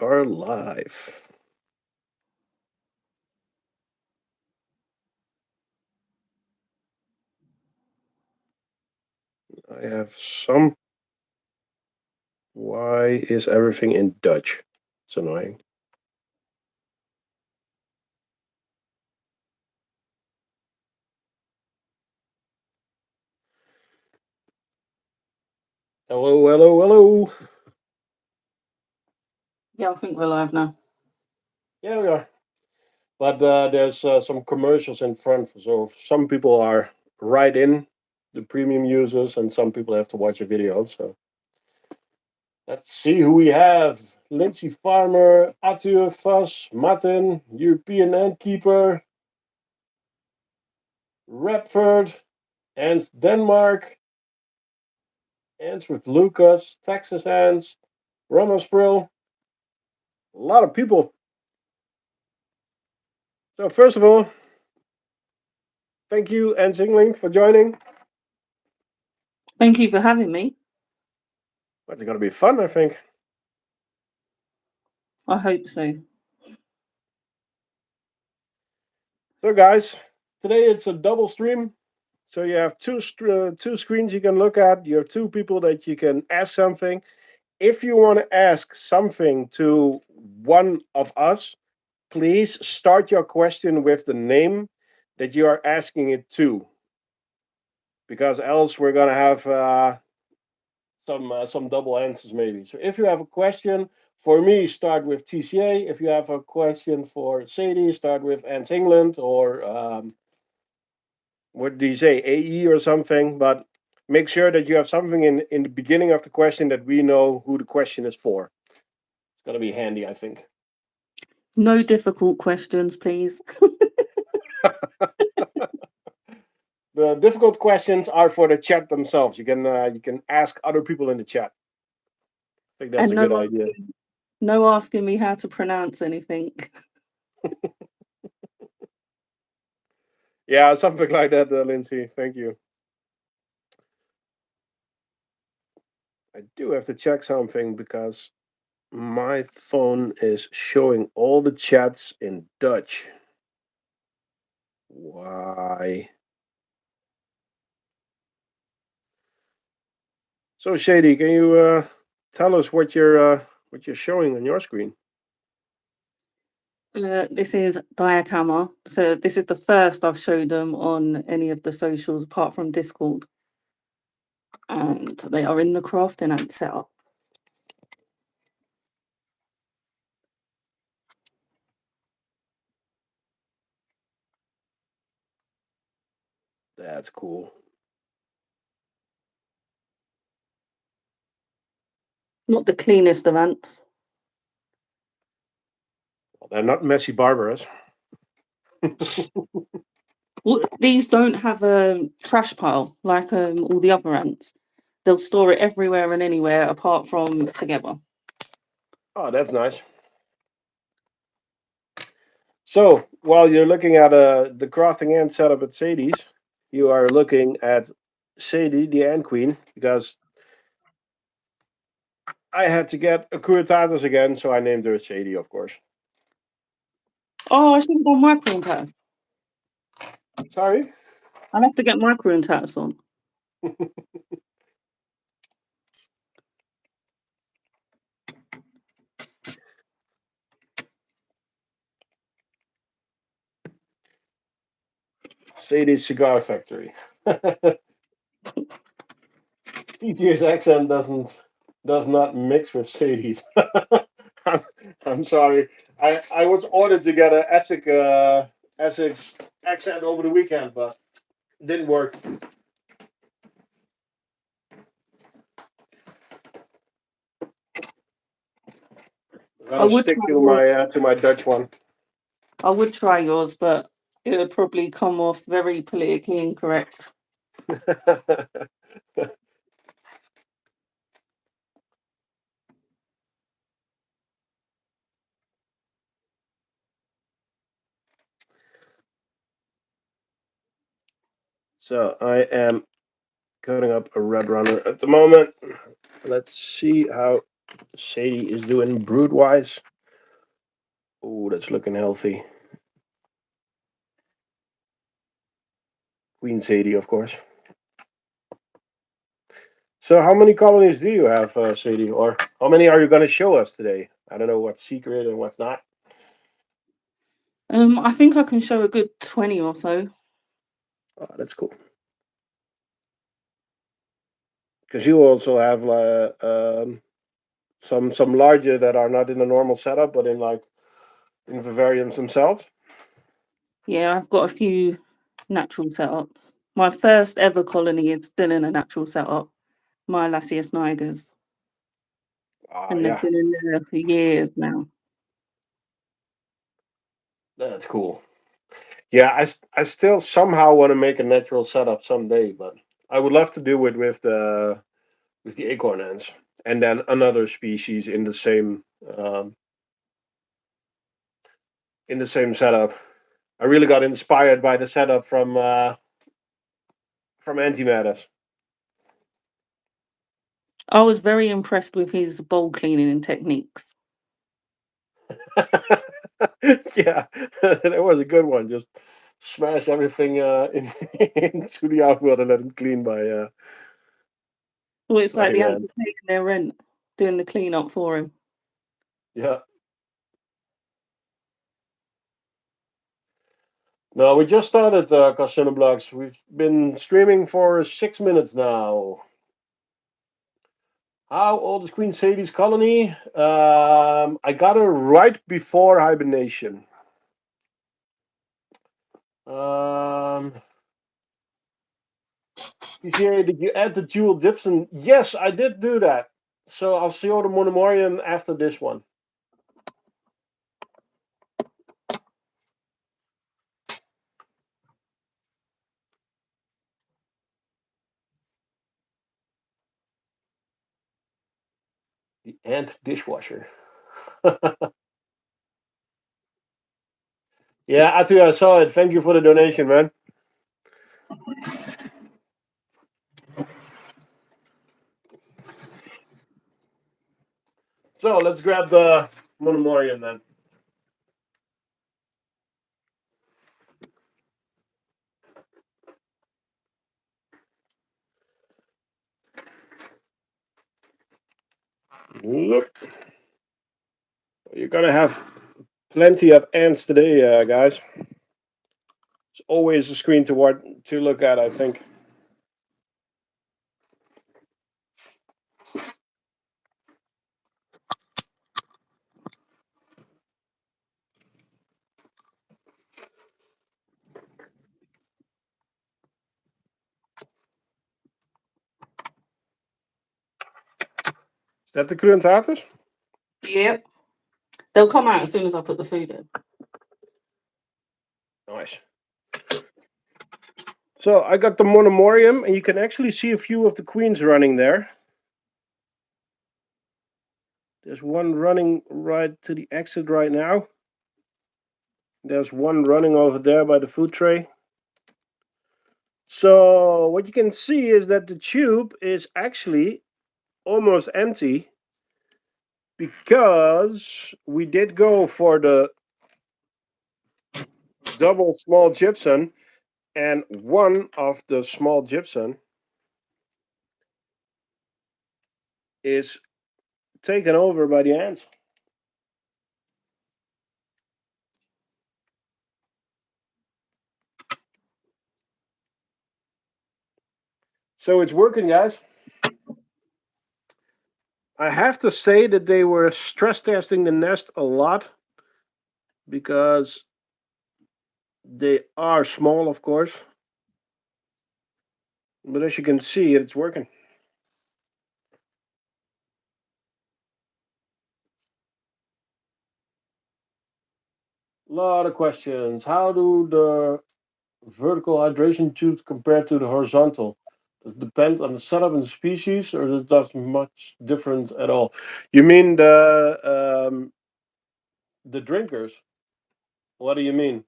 Are live. I have some. Why is everything in Dutch? It's annoying. Hello, hello, hello. Yeah, I think we're live now. Yeah, we are. But there's some commercials in front, so some people are right in the premium users, and some people have to watch a video. So let's see who we have. Lindsay Farmer, Arthur Fuss, Martin, European Antkeeper, Redford, and Denmark, Ants with Lucas, Texas Ants, Rommerspril. A lot of people. So first of all, thank you, AntsEngland, for joining. Thank you for having me. It's going to be fun, I think. I hope so. So, guys, today it's a double stream. So you have two screens you can look at. You have two people that you can ask something. If you want to ask something to one of us, please start your question with the name that you are asking it to, because else we're gonna have some double answers maybe. So if you have a question for me, start with TCA. If you have a question for Sadie, start with AntsEngland or what do you say, AE or something. But make sure that you have something in the beginning of the question that we know who the question is for. It's gonna be handy, I think. No difficult questions, please. The difficult questions are for the chat themselves. You can ask other people in the chat. I think that's And a good idea. no asking me how to pronounce anything. Yeah, something like that, Lindsay. Thank you. I do have to check something because my phone is showing all the chats in Dutch. Why? So Shady, can you tell us what you're showing on your screen? This is Diacama. So this is the first I've showed them on any of the socials apart from Discord. And they are in the crafting and setup. That's cool. Not the cleanest of ants. Well, they're not messy barbarus. Well, these don't have a trash pile like all the other ants. They'll store it everywhere and anywhere apart from together. Oh, that's nice. So while you're looking at the crafting ant setup at Sadie's, you are looking at Sadie, the ant queen, because I had to get a Curitatus again, so I named her Sadie, of course. Oh, I should have done micro test. Sorry? I'll have to get micro tats on. Sadie's Cigar Factory. TT's accent does not mix with Sadie's. I'm, I'm sorry. I was ordered to get an Essex accent over the weekend, but didn't work. I'm I gonna would stick try yours. to my Dutch one. I would try yours, but it would probably come off very politically incorrect. So I am coding up a red runner at the moment. Let's see how Sadie is doing brood wise. Oh, that's looking healthy. Queen Sadie, of course. So, how many colonies do you have, Sadie? Or how many are you going to show us today? I don't know what's secret and what's not. I think I can show a good 20 or so. Oh, that's cool. Because you also have some larger that are not in a normal setup, but in vivariums themselves. Yeah, I've got a few natural setups. My first ever colony is still in a natural setup. My Lasius nigers. And they've Yeah, been in there for years now. that's cool. Yeah, I still somehow want to make a natural setup someday, but I would love to do it with the acorn ants, and then another species in the same setup. I really got inspired by the setup from antimatters. I was very impressed with his bowl cleaning techniques. Yeah, that was a good one. Just smash everything into the outworld and let it clean Well, it's by like the ants hand. are paying their rent, doing the cleanup for him. Yeah. No, we just started Casino Blocks. We've been streaming for 6 minutes now. How old is Queen Sadie's colony? I got her right before hibernation. Um, PCA, did you add the jewel Gibson? Yes, I did do that. So I'll see all the Monomorium after this one. The ant dishwasher. Yeah, Atu, I saw it. Thank you for the donation, man. So let's grab the Monomorium then. Look. You're gonna have plenty of ants today, guys. It's always a screen to look at, I think. Is that the Camponotus? Yep. They'll come out as soon as I put the food in. Nice. So I got the Monomorium, and you can actually see a few of the queens running there. There's one running right to the exit right now. There's one running over there by the food tray. So what you can see is that the tube is actually almost empty because we did go for the double small gypsum, and one of the small gypsum is taken over by the ants. So it's working, guys. I have to say that they were stress testing the nest a lot because they are small, of course. But as you can see, it's working. A lot of questions. How do the vertical hydration tubes compare to the horizontal? Does it depend on the setup and species, or does it does much difference at all? You mean the drinkers? What do you mean?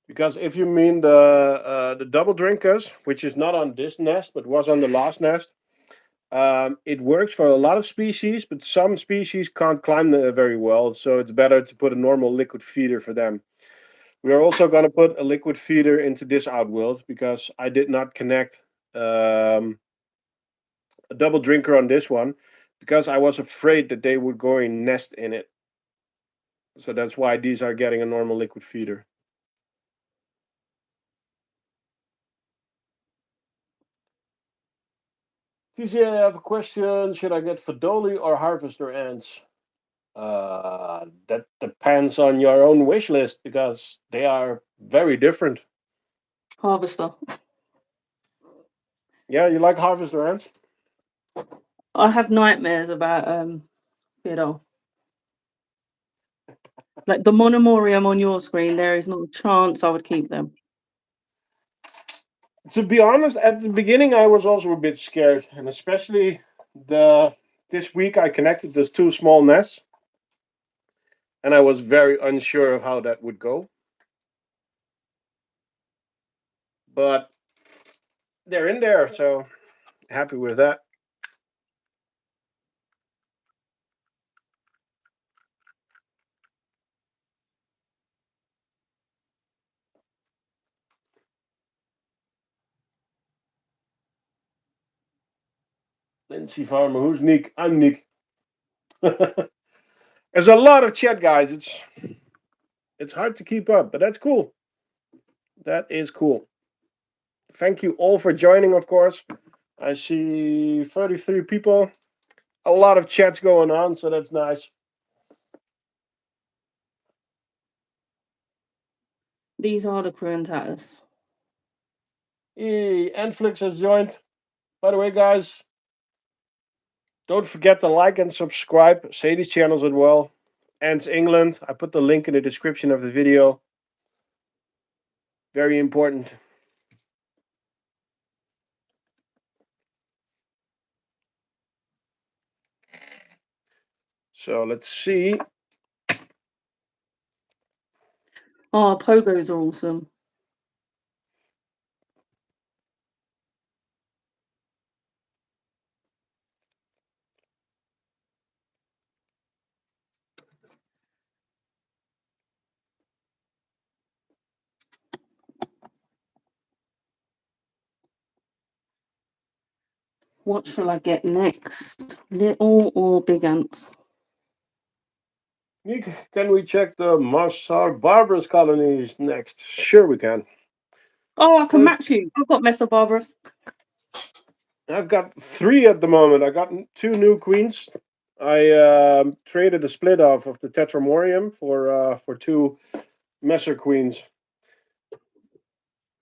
Because if you mean the double drinkers, which is not on this nest but was on the last nest, It works for a lot of species, but some species can't climb very well, so it's better to put a normal liquid feeder for them. We are also going to put a liquid feeder into this outworld because I did not connect a double drinker on this one because I was afraid that they would go and nest in it. So that's why these are getting a normal liquid feeder. TC, I have a question. Should I get Fadoli or Harvester ants? That depends on your own wish list because they are very different. Harvester. Yeah, you like Harvester ants? I have nightmares about like the monomorium on your screen. There is not a chance I would keep them. To be honest, at the beginning I was also a bit scared, and especially this week I connected those two small nests, and I was very unsure of how that would go. But they're in there, so happy with that. Lindsay Farmer, who's Nick? I'm Nick. There's a lot of chat, guys. It's hard to keep up, but that's cool. That is cool. Thank you all for joining, of course. I see 33 people. A lot of chats going on, so that's nice. These are the Camponotus. Netflix has joined. By the way, guys, don't forget to like and subscribe. Sadie's channels as well. AntsEngland. I put the link in the description of the video. Very important. So let's see. Oh, pogos are awesome. What shall I get next? Little or big ants? Nick, can we check the Messor barbarus colonies next? Sure, we can. Oh, I can match you. I've got Messor barbarus. I've got 3 at the moment. I got 2 new queens. I traded a split off of the Tetramorium for 2 Messor queens.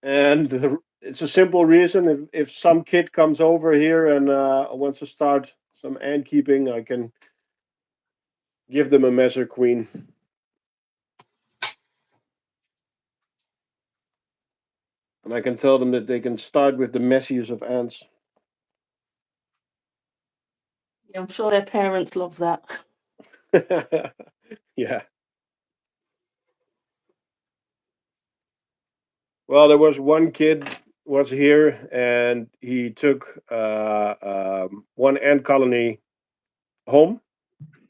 And it's a simple reason. If some kid comes over here and wants to start some ant keeping, I can give them a Messor queen. And I can tell them that they can start with the messiest of ants. Yeah, I'm sure their parents love that. Yeah. Well, there was one kid was here and he took one ant colony home,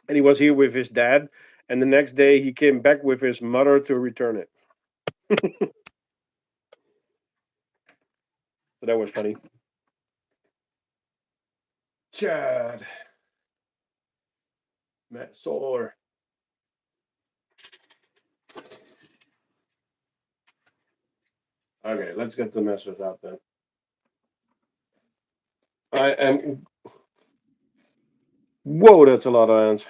and he was here with his dad. And the next day he came back with his mother to return it. So that was funny. Chad. Messor. Okay, let's get the messers out then. I am. Whoa, that's a lot of ants.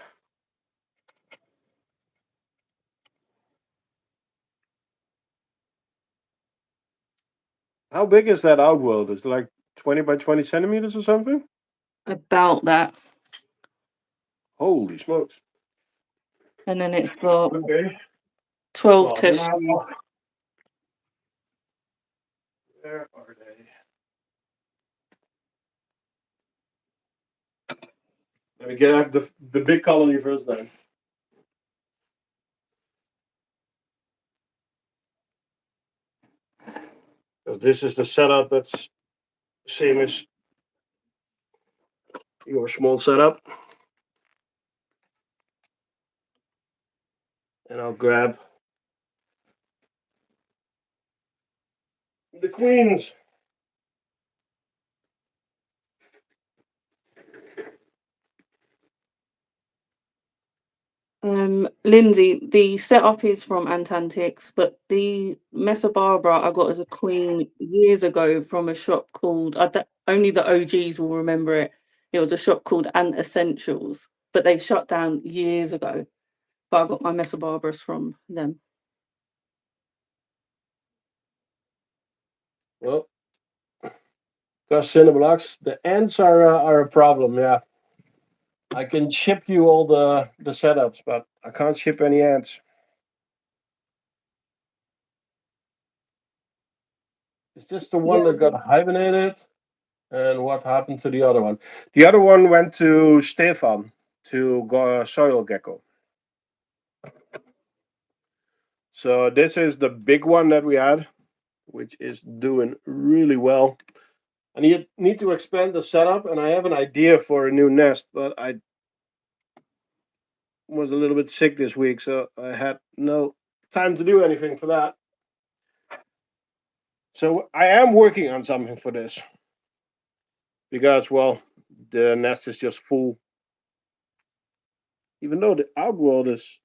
How big is that outworld? Is it like 20 by 20 centimeters or something? About that. Holy smokes. And then it's got Okay. 12 Well, then test I'll. tubes. Where are they? Let me get out the big colony first then. Because this is the setup that's same as your small setup. And I'll grab the queens. Lindsay, the setup is from Antantics, but the Messor Barbara I got as a queen years ago from a shop called, only the OGs will remember it. It was a shop called Ant Essentials, but they shut down years ago. But I got my Messor Barbarus from them. Well, because Cinnablocks, the ants are a problem. Yeah, I can ship you all the setups, but I can't ship any ants. Is this the one Yeah. that got hibernated? And what happened to the other one? The other one went to Stefan to go soil gecko. So this is the big one that we had, which is doing really well. I need to expand the setup, and I have an idea for a new nest, but I was a little bit sick this week, so I had no time to do anything for that. So I am working on something for this because, well, the nest is just full. Even though the outworld is,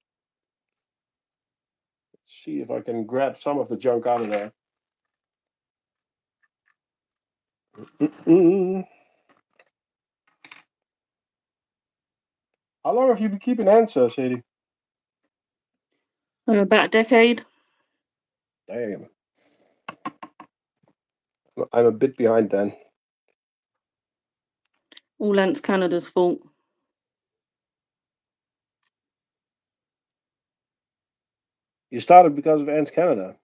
let's see if I can grab some of the junk out of there. Mm-mm. How long have you been keeping ants, Sadie? About a decade. Damn. I'm a bit behind then. All Ants Canada's fault. You started because of Ants Canada.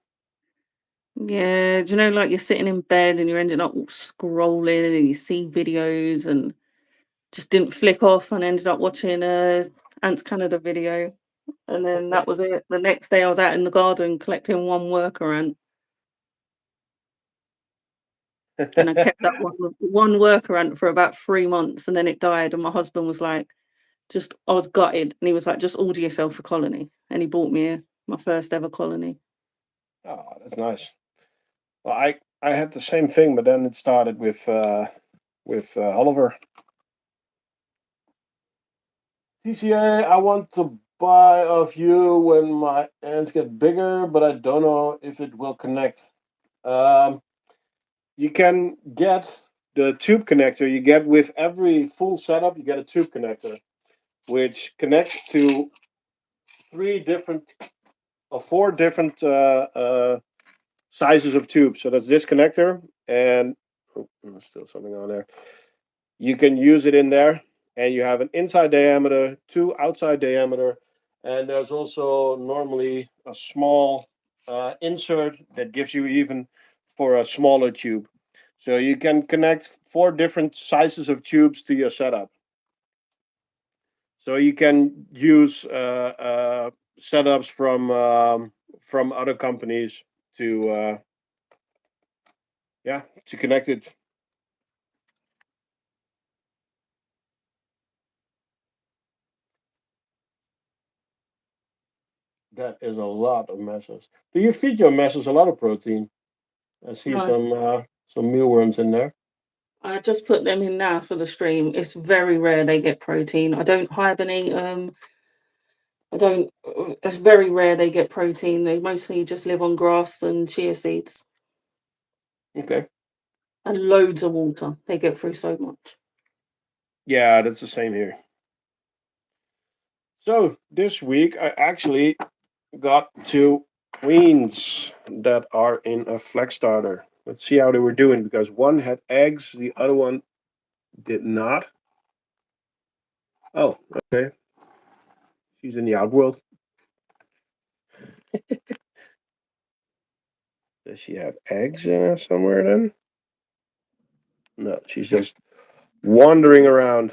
Yeah, do you know, like you're sitting in bed and you're ending up scrolling and you see videos and just didn't flick off and ended up watching a Ants Canada video. And then that was it. The next day I was out in the garden collecting one worker ant. And I kept that one worker ant for about 3 months and then it died. And my husband was like, I was gutted. And he was like, just order yourself a colony. And he bought me my first ever colony. Oh, that's nice. Well, I had the same thing, but then it started with Oliver. TCA, I want to buy of you when my ants get bigger, but I don't know if it will connect. Um, you can get the tube connector. You get with every full setup, you get a tube connector, which connects to four different sizes of tubes. So that's this connector, and there's still something on there. You can use it in there, and you have an inside diameter, two outside diameter, and there's also normally a small insert that gives you even for a smaller tube. So you can connect four different sizes of tubes to your setup. So you can use setups from other companies to to connect it. That is a lot of messes. Do you feed your messes a lot of protein? I see No, some mealworms in there. I just put them in now for the stream. It's very rare they get protein. I don't hibernate. I don't. It's very rare they get protein. They mostly just live on grass and chia seeds Okay. and loads of water. They get through so much. Yeah, that's the same here. So this week I actually got two queens that are in a flex starter. Let's see how they were doing because one had eggs, the other one did not. Oh, okay. She's in the outworld. Does she have eggs in her somewhere then? No, she's just wandering around.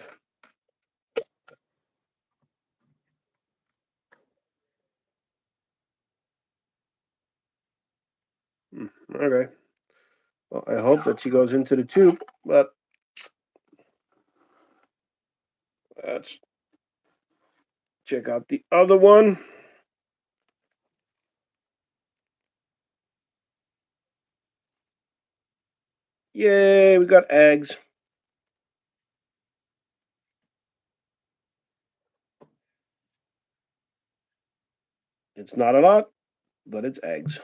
Okay. Well, I hope that she goes into the tube, but Let's check out the other one. Yay, we got eggs. It's not a lot, but it's eggs.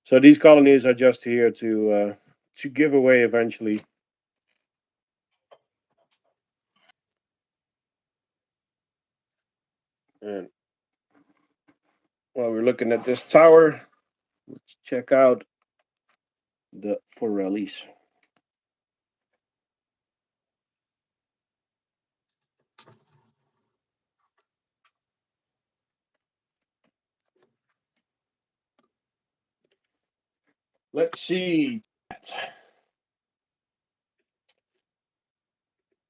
So these colonies are just here to give away eventually. And while we're looking at this tower, let's check out the forellis. Let's see.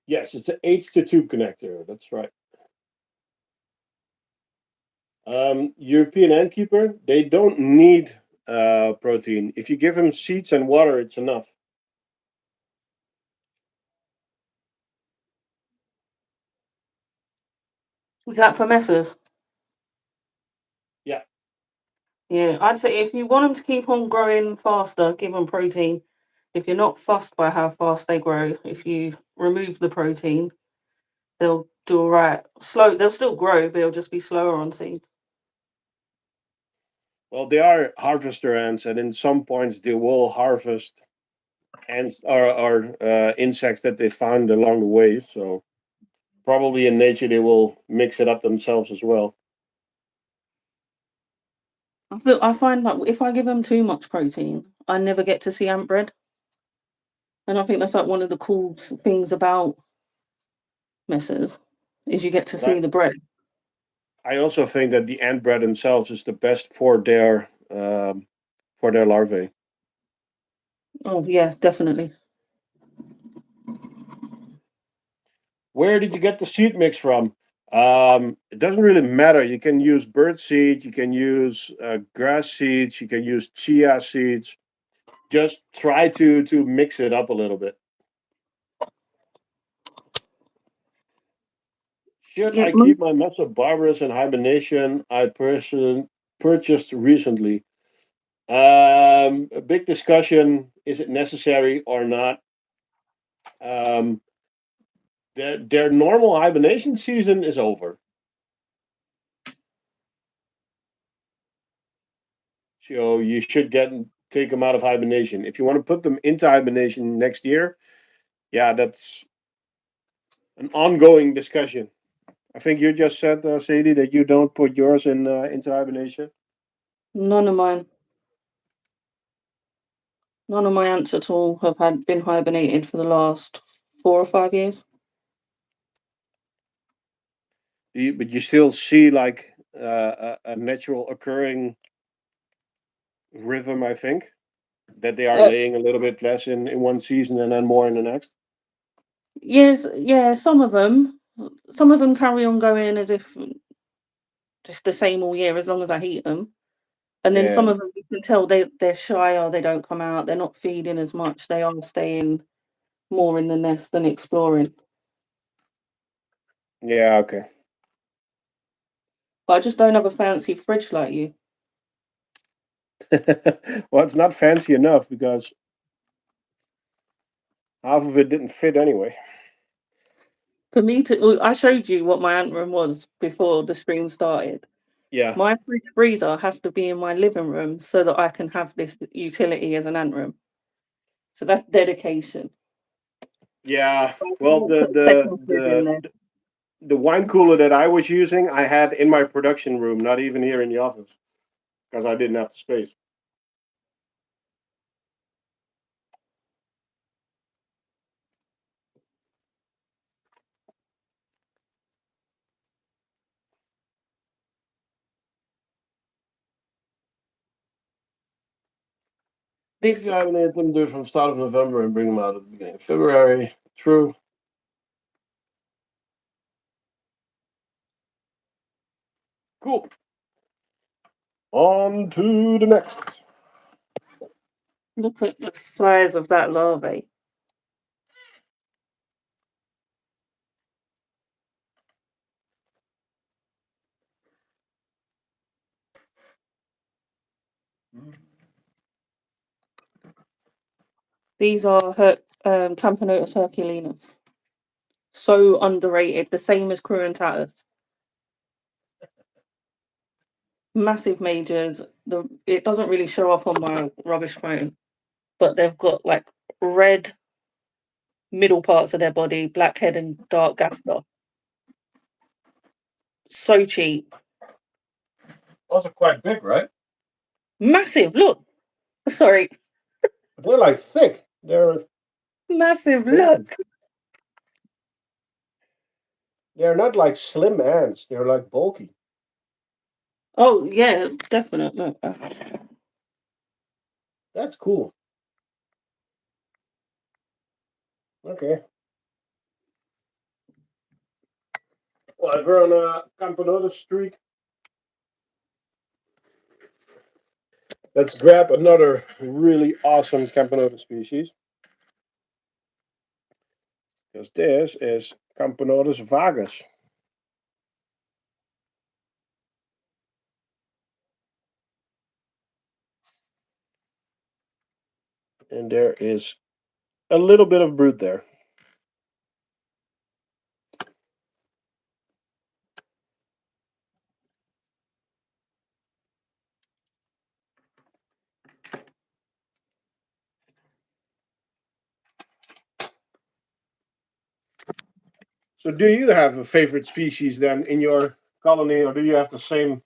Yes, it's an H to tube connector. That's right. European antkeeper, they don't need protein. If you give them seeds and water, it's enough. Is that for Messors? Yeah. Yeah, I'd say if you want them to keep on growing faster, give them protein. If you're not fussed by how fast they grow, if you remove the protein, they'll do all right. Slow, they'll still grow, but it'll just be slower on seeds. Well, they are harvester ants, and in some points they will harvest ants or insects that they found along the way. So probably in nature they will mix it up themselves as well. I find like if I give them too much protein, I never get to see ant bread, and I think that's like one of the cool things about Messors is you get to see But the bread. I also think that the ant bread themselves is the best for their larvae. Oh yeah, definitely. Where did you get the seed mix from? It doesn't really matter. You can use bird seed, you can use grass seeds, you can use chia seeds. Just try to mix it up a little bit. Should Yeah, I keep my Messor barbarus in hibernation? Purchased recently. A big discussion: is it necessary or not? Um, their normal hibernation season is over. So you should take them out of hibernation. If you want to put them into hibernation next year, yeah, that's an ongoing discussion. I think you just said, Sadie, that you don't put yours into hibernation. none of mine. None of my ants at all have been hibernated for the last 4 or 5 years. But you still see like a natural occurring rhythm, I think, that they are Uh, laying a little bit less in one season and then more in the next. yes, yeah, some of them. Some of them carry on going as if just the same all year as long as I heat them. And then some Yeah, of them you can tell they're shy or they don't come out. They're not feeding as much. They are staying more in the nest than exploring. yeah, okay. But I just don't have a fancy fridge like you. Well, it's not fancy enough because half of it didn't fit anyway. For me to, well, I showed you what my ant room was before the stream started. Yeah, My fridge freezer has to be in my living room so that I can have this utility as an ant room. So that's dedication. yeah. So I Well, can't put a second fridge in there. the wine cooler that I was using, I had in my production room, not even here in the office, because I didn't have the space. This Yeah, I mean, them do it from start of November and bring them out at the beginning of February. True. Cool. On to the next. Look at the size of that larvae. These are Camponotus herculinus. So underrated, the same as Cruentatus. Massive majors. It doesn't really show up on my rubbish phone, but they've got like red middle parts of their body, black head and dark gaster. So cheap. Also quite big, right? Massive, look. Sorry. They're like thick. They're Massive, bulky. look. They're not like slim ants. They're like bulky. Oh yeah, definitely. That's cool. Okay. Well, if we're on a Camponotus streak, let's grab another really awesome Camponotus species. Because this is Camponotus vagus. And there is a little bit of brood there. So do you have a favorite species then in your colony, or do you have the same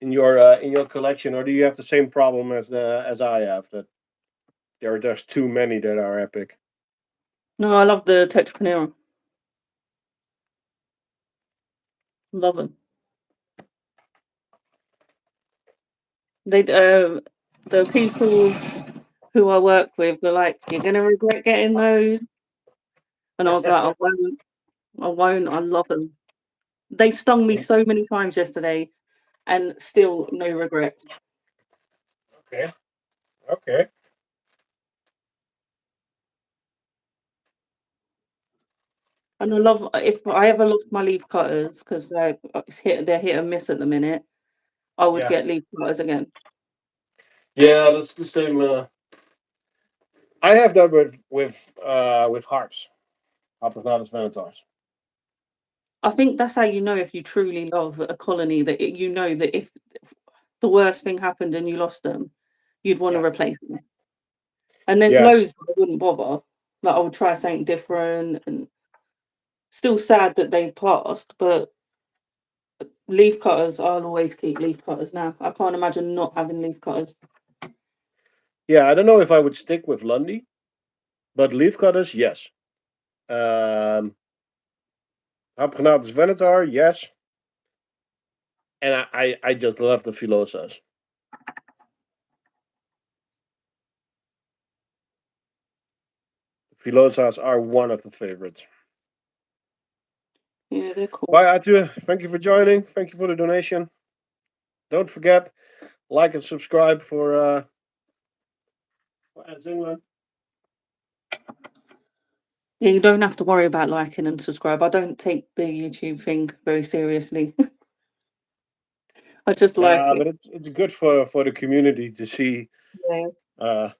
in your collection, or do you have the same problem as I have, that there are just too many that are epic? No, I love the Tetramorium. Love them. They the people who I work with were like, "You're gonna regret getting those," and I was like, "I won't. I won't. I love them." They stung me so many times yesterday, and still no regrets. Okay. Okay. And I love if I ever lost my leaf cutters because they're hit and miss at the minute. I would Yeah. get leaf cutters again. Yeah, that's the same. I have that with harps, Harpagnatus venators. I think that's how you know if you truly love a colony, that you know that if the worst thing happened and you lost them, you'd want to Yeah. replace them. And there's Yeah. loads that I wouldn't bother. Like I would try something different, and still sad that they passed, but leaf cutters, I'll always keep leaf cutters now. I can't imagine not having leaf cutters. Yeah. I don't know if I would stick with Lundy, but leafcutters, yes. Harpagnatus venator, yes. And I just love the philosas. Philosas are one of the favorites. Yeah, they're cool. Bye, Arthur. Thank you for joining. Thank you for the donation. Don't forget, like and subscribe for AntsEngland. Yeah, you don't have to worry about liking and subscribe. I don't take the YouTube thing very seriously. I just like Nah, it. but it's good for the community to see Yeah. uh,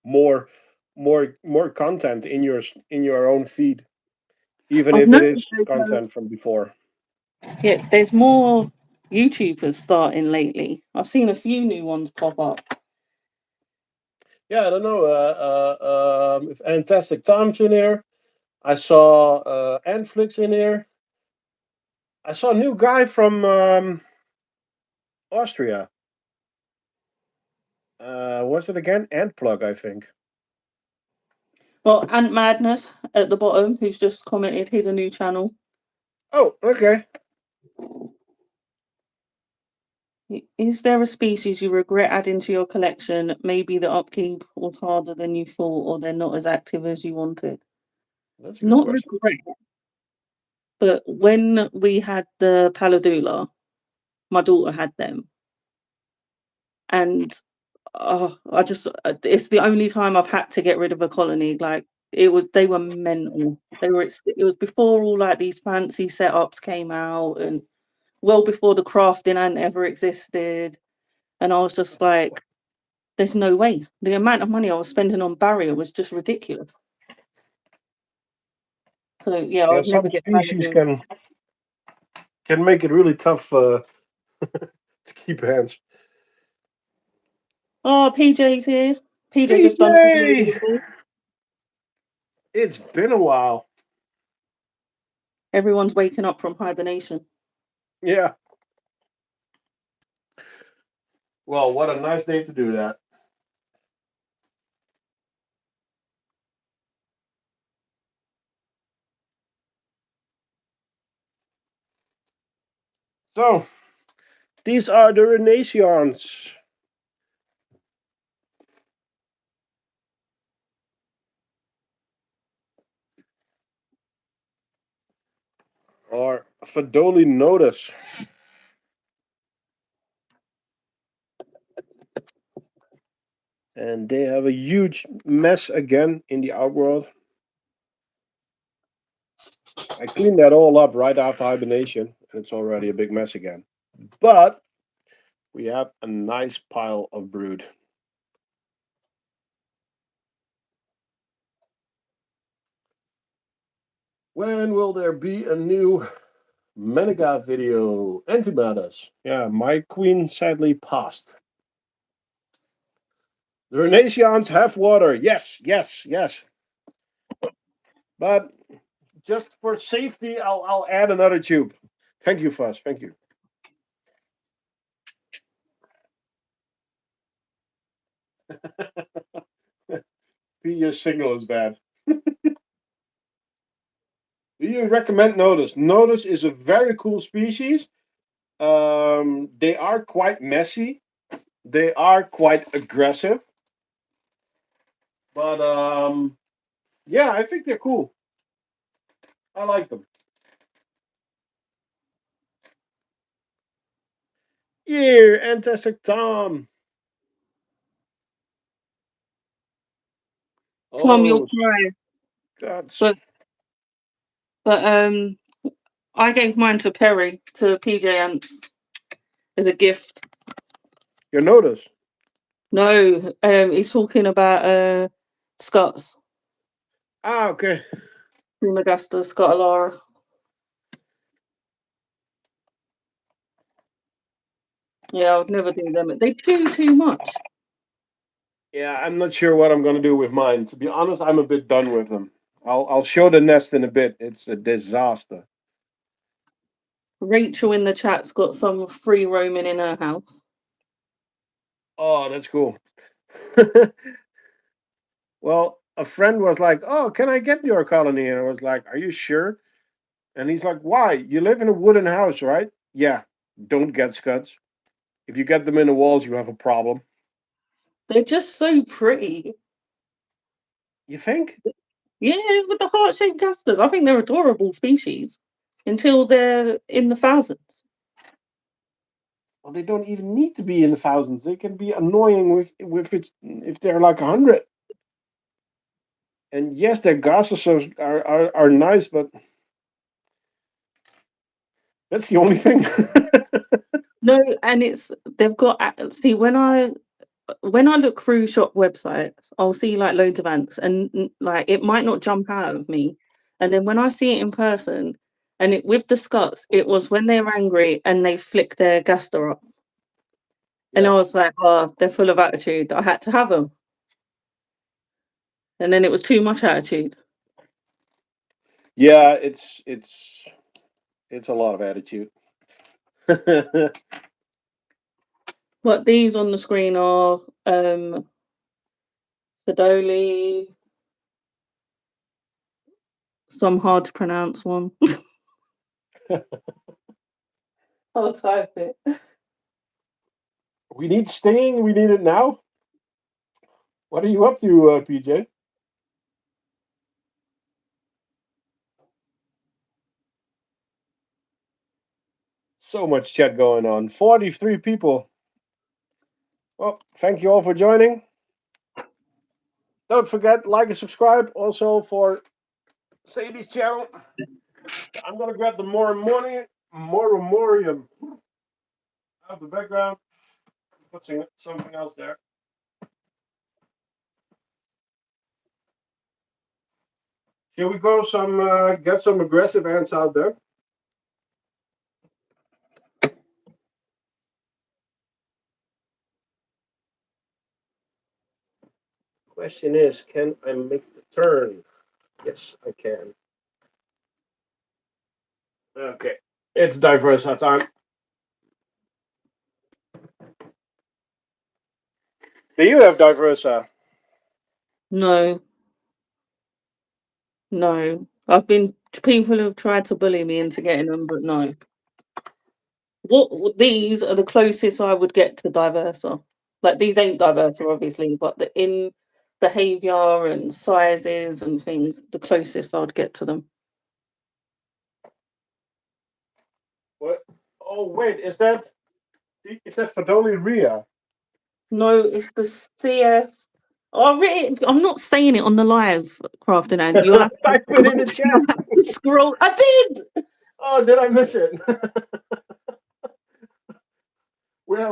more more content in your own feed, even I've if it noticed is content from before. there's more YouTubers starting lately. I've seen a few new ones pop up. Yeah, I don't know if Fantastic Times in here. I saw Antflix in here. I saw a new guy from Austria. Was it again? Antplug, I think. Well, Ant Madness at the bottom, who's just commented, here's a new channel. Oh, okay. Is there a species you regret adding to your collection? Maybe the upkeep was harder than you thought, or they're not as active as you wanted. That's a good Not question. regret, but when we had the Paladula, my daughter had them, and it's the only time I've had to get rid of a colony. Like they were mental. It was before all like these fancy setups came out, and well before the crafting ant ever existed. And I was just like, there's no way. The amount of money I was spending on barrier was just ridiculous. So yeah, I would some never get species paladin. can make it really tough to keep hands. Oh, PJ's here. PJ just done PJ, it's been a while. Everyone's waking up from hibernation. Yeah. Well, what a nice day to do that. So, these are the Renaissance. Or Fidolinotus. And they have a huge mess again in the outworld. I cleaned that all up right after hibernation, and it's already a big mess again. But we have a nice pile of brood. When will there be a new Menega video? Antimatus. Yeah, my queen sadly passed. The Renaissance have water. Yes, yes, yes. But just for safety, I'll add another tube. Thank you, Fuss. Thank you. Your signal is bad. Do you recommend Notice? Notice is a very cool species. They are quite messy. They are quite aggressive. But yeah, I think they're cool. I like them. Here, Fantastic Tom. Tom, you'll Oh, cry. God. But I gave mine to Perry, to PJ Ants, as a gift. You notice? No, he's talking about Scots. Ah, okay. Fumagasta, Scotalara. Yeah, I would never do them. They chew too much. Yeah, I'm not sure what I'm gonna do with mine. To be honest, I'm a bit done with them. I'll show the nest in a bit. It's a disaster. Rachel in the chat's got some free roaming in her house. Oh, that's cool. Well, a friend was like, "Oh, can I get your colony?" And I was like, "Are you sure?" And he's like, "Why? You live in a wooden house, right?" Yeah. Don't get scuds. If you get them in the walls, you have a problem. They're just so pretty. You think? Yeah, with the heart-shaped casters. I think they're adorable species until they're in the thousands. Well, they don't even need to be in the thousands. They can be annoying if they're like 100. And yes, their gases are nice, but that's the only thing. No, and they've got see when I look through shop websites, I'll see like loads of ants, and like it might not jump out of me, and then when I see it in person, and with the Scots, it was when they're angry and they flick their gaster up, and I was like, oh, they're full of attitude. I had to have them, and then it was too much attitude. Yeah, it's a lot of attitude. But these on the screen are Fidoli, some hard to pronounce one. I'll type it. We need stinging. We need it now. What are you up to, PJ? So much chat going on. 43 people. Well, thank you all for joining. Don't forget, like and subscribe also for Sadie's channel. I'm gonna grab the Mormorium out of the background. put something else there. Shall we go get some aggressive ants out there? Question is, can I make the turn? Yes, I can. Okay, it's Diversa time. Do you have Diversa? No, no. People have tried to bully me into getting them, but no. These are the closest I would get to Diversa. Like these ain't Diversa, obviously, but in behavior and sizes and things, the closest I'd get to them. What? Oh wait, is that Fadoli Ria? No, it's the CF. I'm not saying it on the live, Crafting Ant. You'll have to, Type it in the chat. you'll have to scroll. I did. Oh, did I miss it? Where?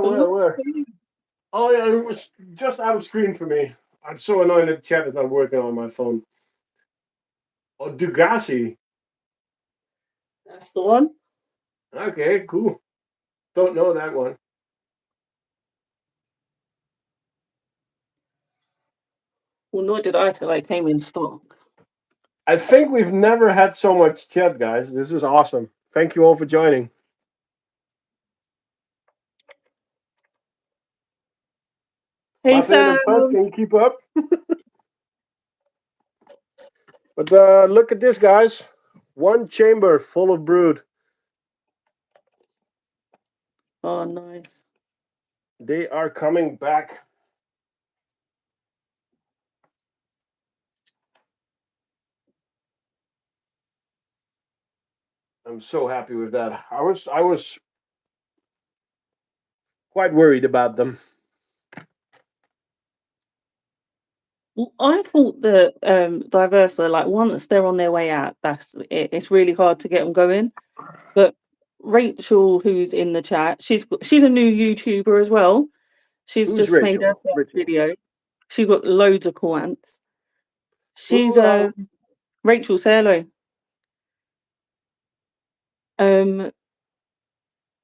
Oh yeah, it was just out of screen for me. I'm so annoyed that the chat is not working on my phone. Oh, Dugasi. That's the one. Okay, cool. Don't know that one. Well, nor did I till I came in stock. I think we've never had so much chat, guys. This is awesome. Thank you all for joining. Hey, Martin Sam. and Fred, can you keep up? But look at this, guys. One chamber full of brood. Oh, nice. They are coming back. I'm so happy with that. I was quite worried about them. Well, I thought that Diversa, like once they're on their way out, that's it. It's really hard to get them going. But Rachel, who's in the chat, she's a new YouTuber as well. She's Who's just made her Rachel? first Rachel. video. She's got loads of cool ants. She's Ooh, Rachel, say hello.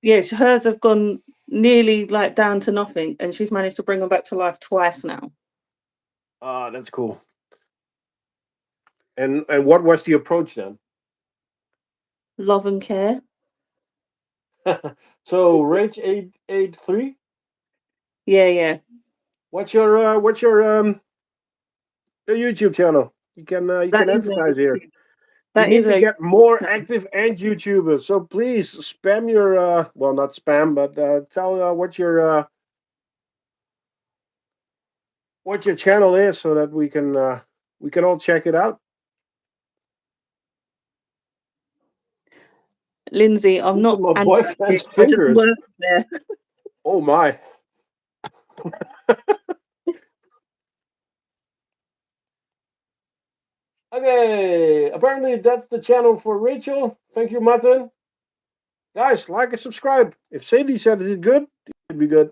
Yeah, hers have gone nearly like down to nothing, and she's managed to bring them back to life twice now. that's cool. And what was the approach then? Love and care. So Rach 883. Yeah. What's your your YouTube channel? You can That is advertise here. We that need is to a get more active and YouTubers. So please spam your well, not spam, but tell what your channel is so that we can all check it out. Lindsay. I'm Look at not my boyfriend's anti. I just fingers. work there. Oh my. Okay, apparently that's the channel for Rachel. Thank you, Martin. Guys, like and subscribe. If Sadie said it is good, it should be good.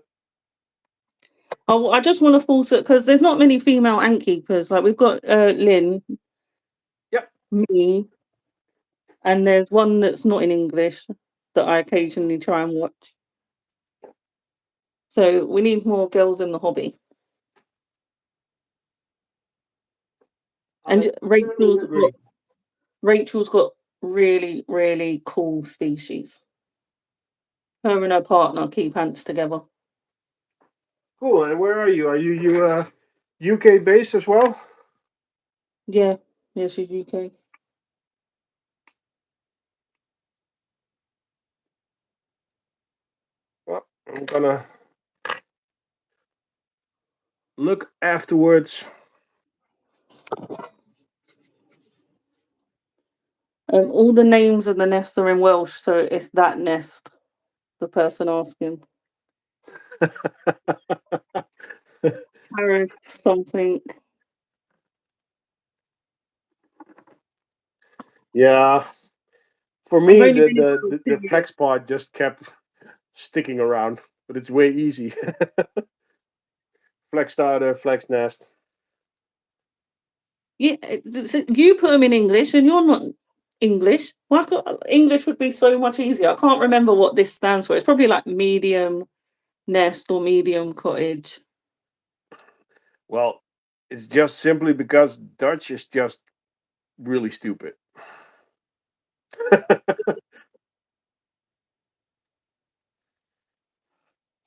Oh, I just want to force it because there's not many female ant keepers. Like we've got Lynn, Yep. me, and there's one that's not in English that I occasionally try and watch. So we need more girls in the hobby. And Rachel's got really, really cool species. Her and her partner keep ants together. Cool. And where are you? Are you UK based as well? Yeah, she's UK. Well, I'm gonna look afterwards. All the names of the nests are in Welsh, so it's that nest. The person asking. Harris something. Yeah. For I've me, only been able the to see flex pod just kept sticking around. but it's way easy. Flex starter, flex nest. Yeah, you put them in English, and you're not English. Why English would be so much easier? I can't remember what this stands for. It's probably like medium nest or medium cottage. Well, it's just simply because Dutch is just really stupid.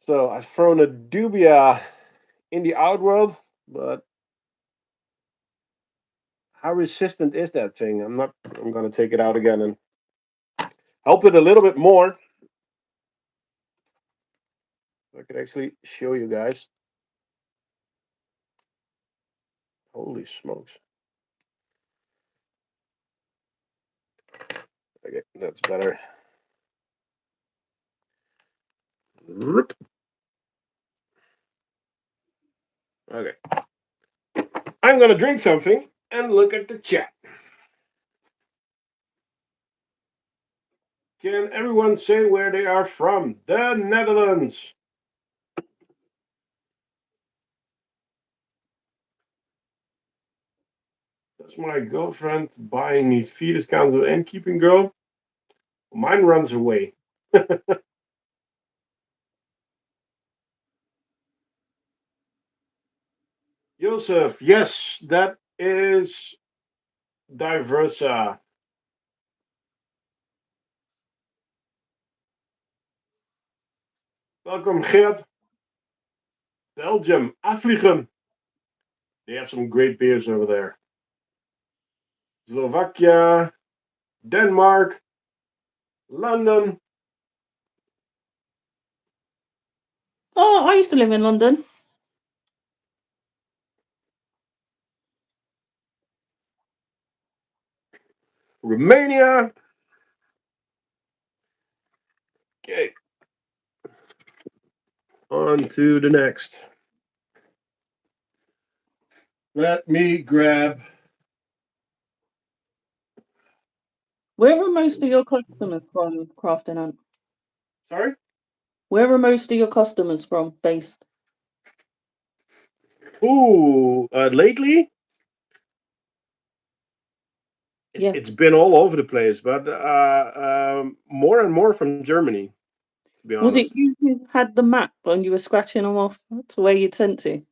So I've thrown a dubia in the outworld, but how resistant is that thing? I'm not. I'm gonna take it out again and help it a little bit more. I could actually show you guys. Holy smokes! Okay, that's better. Okay, I'm gonna drink something and look at the chat. Can everyone say where they are from? The Netherlands. That's my girlfriend buying me fetus council and keeping girl. Mine runs away. Joseph, yes, that is Diversa. Welcome, Gert. Belgium, Afliegen. They have some great beers over there. Slovakia, Denmark, London. Oh, I used to live in London. Romania. Okay. On to the next. Let me grab. Where are most of your customers from, Crafting Ant? Sorry? Where are most of your customers from, based? Ooh, lately Yeah. it's been all over the place, but more and more from Germany, to be Was it honest. you who had the map and you were scratching them off to where you'd sent to?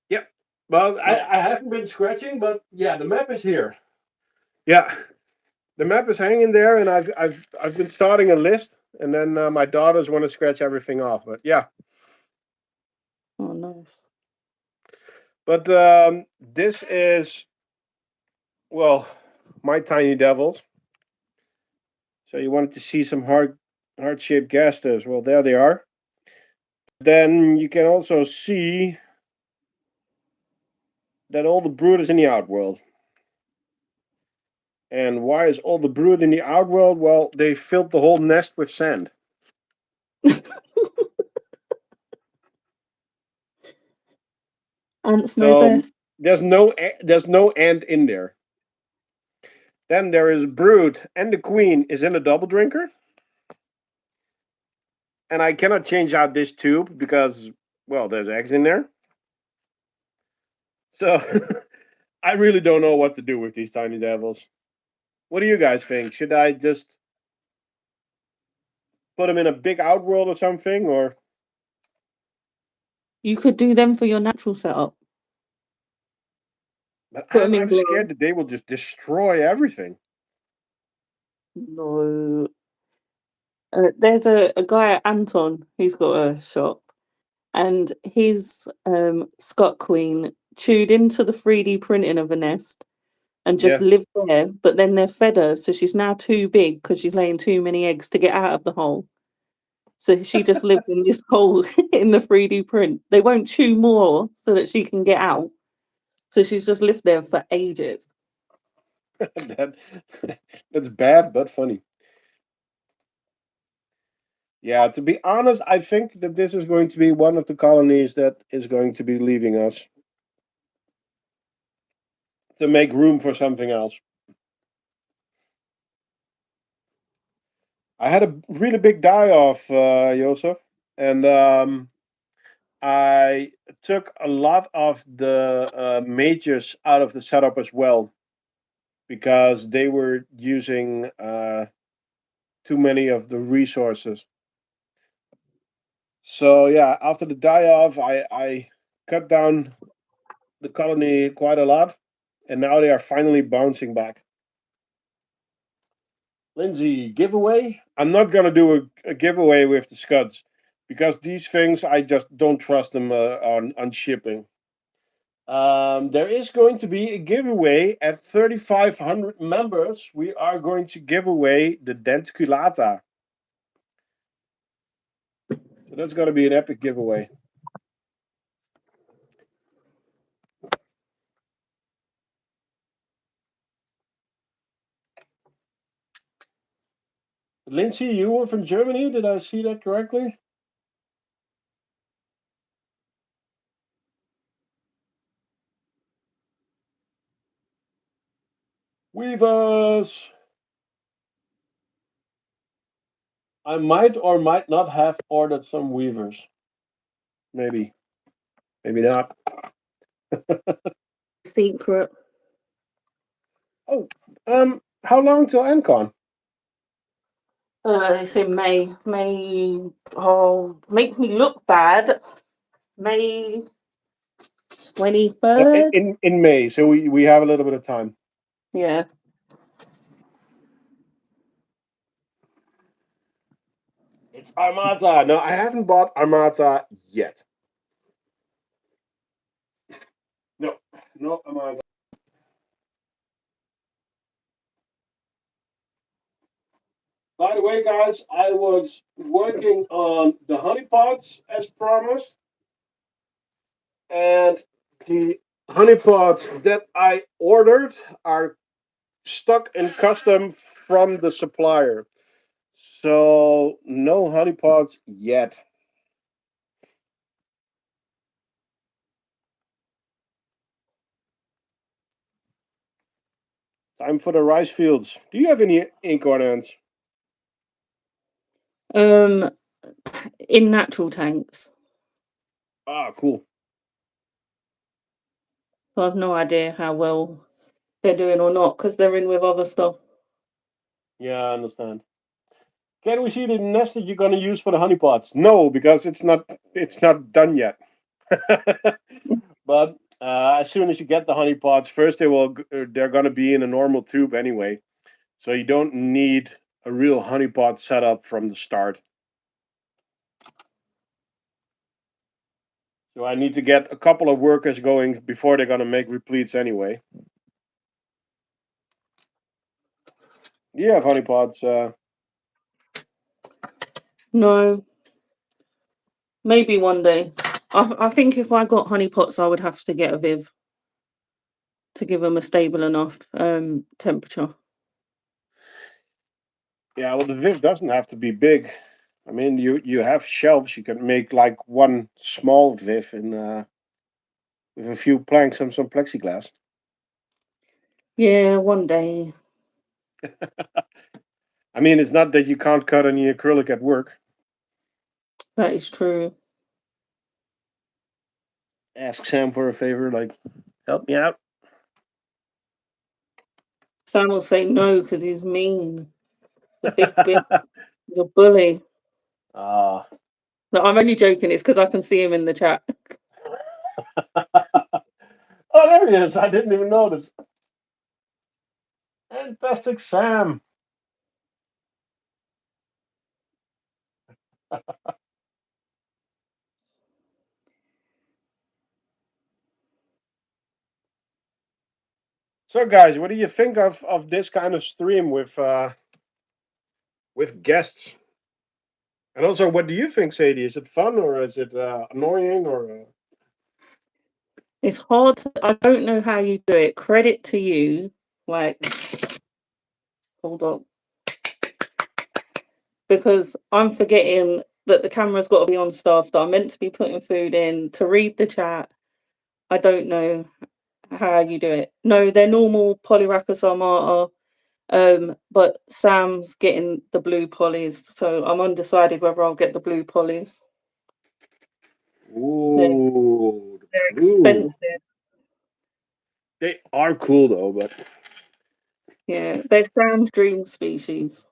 Yep. Well, Oh, I haven't been scratching, but yeah, the map is here. Yeah, the map is hanging there, and I've been starting a list, and then my daughters want to scratch everything off. But yeah, oh, nice. but this is well, my tiny devils. So you wanted to see some heart shaped gas stoves? Well, there they are. Then you can also see that all the brood is in the outworld. And why is all the brood in the outworld? Well, they filled the whole nest with sand. Ants know So best. there's no ant in there. Then there is brood, and the queen is in a double drinker. And I cannot change out this tube because, well, there's eggs in there. So I really don't know what to do with these tiny devils. What do you guys think? Should I just put them in a big outworld or something, or? You could do them for your natural setup. But Put them in I'm glow. scared that they will just destroy everything. No. There's a guy, Anton, who's got a shop, and his Scott Queen chewed into the 3D printing of a nest and just Yeah, lived there, but then they're fed her, so she's now too big because she's laying too many eggs to get out of the hole. So she just lived in this hole in the 3D print. They won't chew more so that she can get out. So she's just lived there for ages. that that's bad but funny. Yeah, to be honest, I think that this is going to be one of the colonies that is going to be leaving us to make room for something else. I had a really big die off, Joseph. and I took a lot of the mages out of the setup as well because they were using too many of the resources. So yeah, after the die off, I cut down the colony quite a lot, and now they are finally bouncing back. Lindsay, giveaway? I'm not gonna do a giveaway with the scuds because these things I just don't trust them on shipping. There is going to be a giveaway at 3,500 members. We are going to give away the Denticulata. So that's going to be an epic giveaway. Lindsay, you were from Germany. Did I see that correctly? Weavers. I might or might not have ordered some weavers. Maybe. Maybe not. Secret. Oh, how long till NCon? It's in May. May. Oh, make me look bad. May 23rd. In May, so we have a little bit of time. Yeah. It's Armata. No, I haven't bought Armata yet. No, no Armata. By the way, guys, I was working on the honeypots as promised, and the honeypots that I ordered are stuck in custom from the supplier. So no honeypots yet. Time for the rice fields. Do you have any incorn ants? Um, in natural tanks. Ah, cool. I have no idea how well they're doing or not because they're in with other stuff. Yeah, I understand. Can we see the nest that you're going to use for the honeypots? No, because it's not done yet. But as soon as you get the honeypots, first they're going to be in a normal tube anyway, so you don't need a real honeypot setup from the start. So I need to get a couple of workers going before they're going to make repletes anyway. Do you have honeypots? No, maybe one day. I think if I got honeypots, I would have to get a Viv to give them a stable enough temperature. Yeah, well, the Viv doesn't have to be big. I mean, you have shelves. You can make like one small Viv with a few planks and some plexiglass. Yeah, one day. I mean, it's not that you can't cut any acrylic at work. That is true. Ask Sam for a favor, like, help me out. Sam will say no because he's mean. The big bitch. He's a bully. Ah. No, I'm only joking. It's because I can see him in the chat. Oh, there he is. I didn't even notice. Fantastic Sam. So, guys, what do you think of this kind of stream with guests? And also, what do you think, Sadie? Is it fun or is it annoying or? It's hard. I don't know how you do it. Credit to you. Like, hold on. Because I'm forgetting that the camera's got to be on stuff, that I'm meant to be putting food in, to read the chat. I don't know how you do it. No, they're normal Polyracus armata. But Sam's getting the blue polys, so I'm undecided whether I'll get the blue polys. They're, Ooh, the they're blue. expensive. They are cool though, but Yeah, they're Sam's dream species.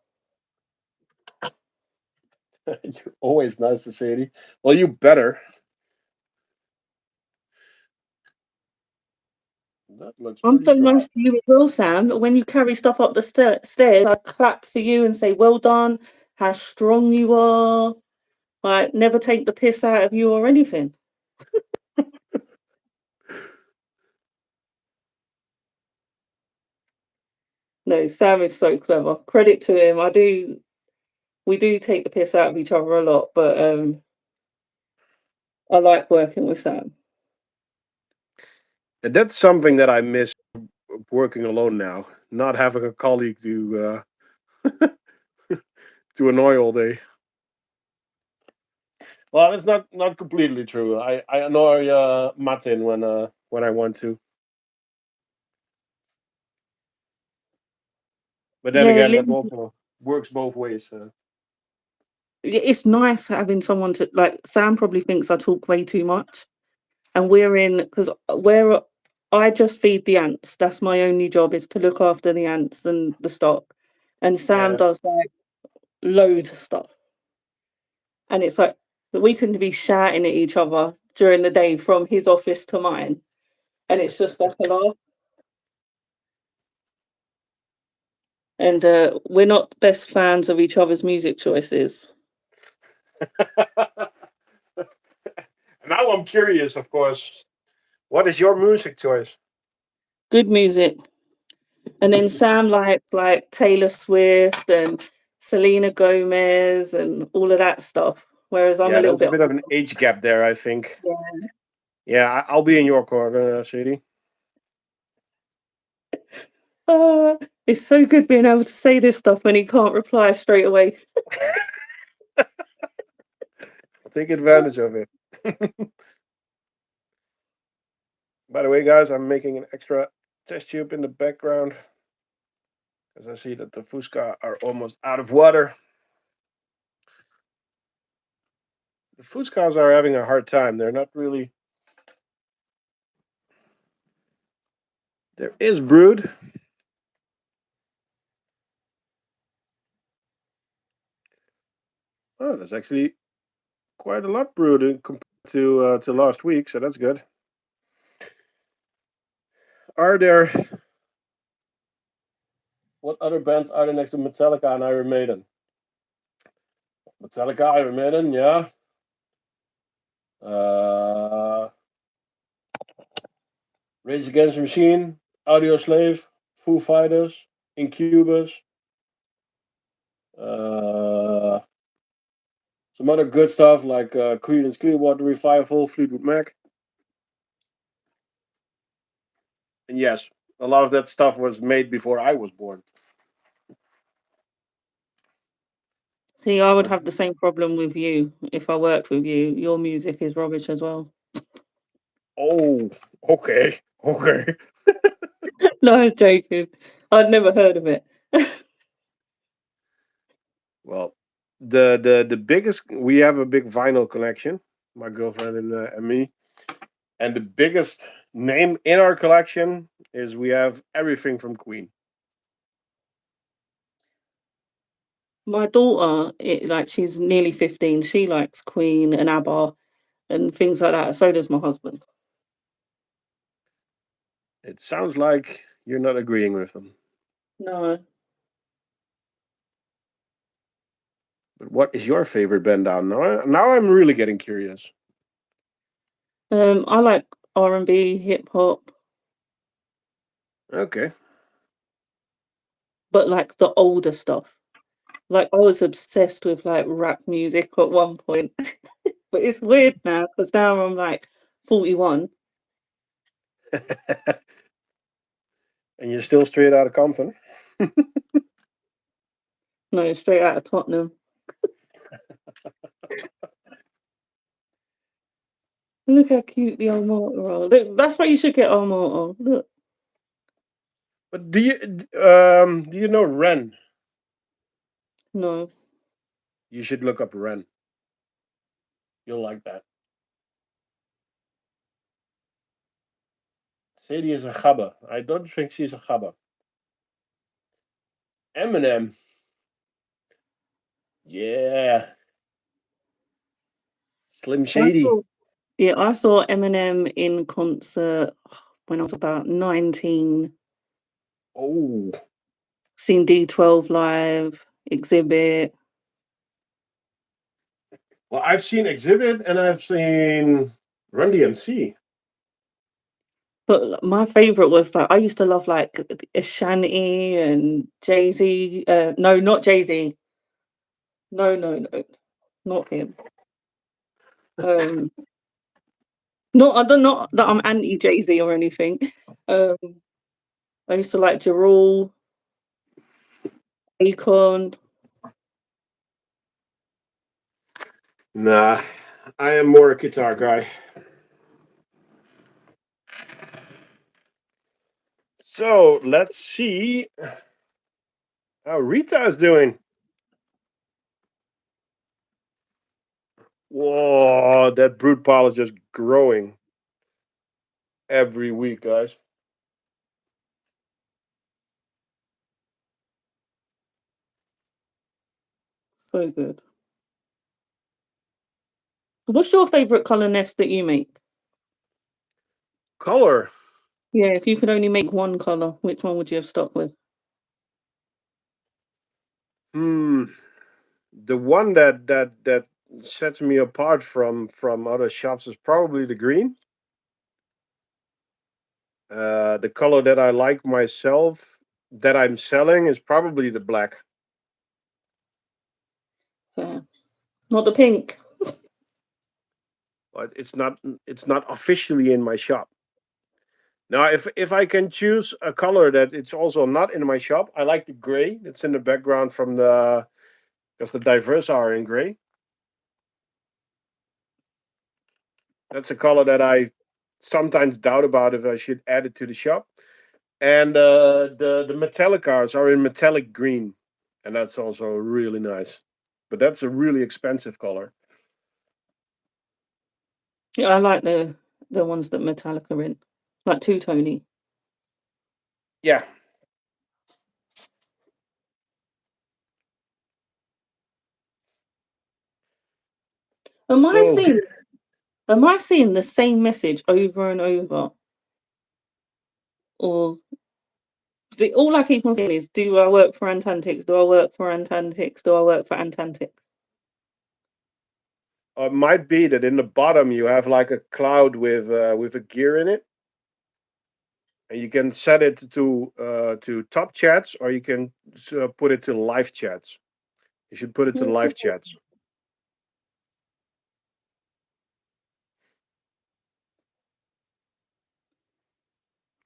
you're always nice to Sadie. Well, you better. That looks I'm pretty so dry. nice to you as well, Sam. When you carry stuff up the stairs, I clap for you and say, "Well done, how strong you are." Like, never take the piss out of you or anything. No, Sam is so clever. Credit to him. We do take the piss out of each other a lot, but I like working with Sam. And that's something that I miss working alone now. Not having a colleague to annoy all day. Well, it's not completely true. I annoy Martin when I want to, but then Yeah, again, that also works both ways. it's nice having someone to like. Sam probably thinks I talk way too much, and we're in because where I just feed the ants. That's my only job is to look after the ants and the stock, and Sam Yeah. does like loads of stuff. And it's like we can be shouting at each other during the day from his office to mine, and it's just like a laugh. And we're not best fans of each other's music choices. Now I'm curious, of course. What is your music choice? Good music, and then Sam likes like Taylor Swift and Selena Gomez and all of that stuff. Whereas I'm a Yeah, little there's a bit bit of an age gap there, I think. yeah. Yeah, I'll be in your corner, Sadie. Ah, it's so good being able to say this stuff when he can't reply straight away. Take advantage of it. By the way, guys, I'm making an extra test tube in the background because I see that the Fusca are almost out of water. The Fuscas are having a hard time. They're not really. There is brood. Oh, there's actually quite a lot brood compared to last week, so that's good. Are there what other bands are there next to Metallica and Iron Maiden? Metallica, Iron Maiden, yeah. Uh, Rage Against the Machine, Audio Slave, Foo Fighters, Incubus, uh, some other good stuff like Creedence Clearwater Revival, Fleetwood Mac, and yes, a lot of that stuff was made before I was born. See, I would But have the same problem with you if I worked with you. Your music is rubbish as well. oh, okay, okay. No, I'm joking. I'd never heard of it. Well, the biggest we have a big vinyl collection, my girlfriend and me, and the biggest name in our collection is we have everything from Queen. My daughter, like she's nearly 15. She likes Queen and ABBA and things like that. So does my husband. It sounds like you're not agreeing with them. No, But what is your favorite band down now? Now I'm really getting curious. I like R&B, hip hop, Okay. but like the older stuff. Like I was obsessed with like rap music at one point, but it's weird now because now I'm like 41. And you're still straight out of Compton. No, straight out of Tottenham. Look how cute the old mortar are. Look, that's why you should get our mortar. Look, But do you know Ren? no. You should look up Ren. You'll like that. Sadie is a gabba. I don't think she's a gabba. Eminem. Yeah. Slim I Shady. saw, yeah, I saw Eminem in concert when I was about 19. Oh. Seen D12 live, Exhibit. Well, I've seen Exhibit and I've seen Run DMC. But my favorite was like I used to love like Ashanti and Jay Z. No, not Jay Z. No, no, no, not him. Um, not I don't not that I'm anti Jay Z or anything. Um, I used to like Jarul, Akon. Nah, I am more a guitar guy. So let's see how Rita is doing. Whoa, that brood pile is just growing every week, guys. So good. What's your favorite color nest that you make? Color. Yeah, if you could only make one color, which one would you have stuck with? Hmm. The one that sets me apart from other shops is probably the green. The color that I like myself that I'm selling is probably the black. Fair. Not the pink. But it's not officially in my shop. Now, if I can choose a color that it's also not in my shop, I like the gray that's in the background from the because the diverse are in gray. That's a color that I sometimes doubt about if I should add it to the shop. And the metallic cars are in metallic green, and that's also really nice. But that's a really expensive color. Yeah, I like the ones that Metallica are in, like two Tony. Yeah. Am I So seeing am I seeing the same message over and over? Or all I keep on saying is, do I work for Antantics? Do I work for Antantics? Do I work for Antantics? it might be that in the bottom you have like a cloud with a gear in it, and you can set it to top chats, or you can put it to live chats. You should put it to live chats.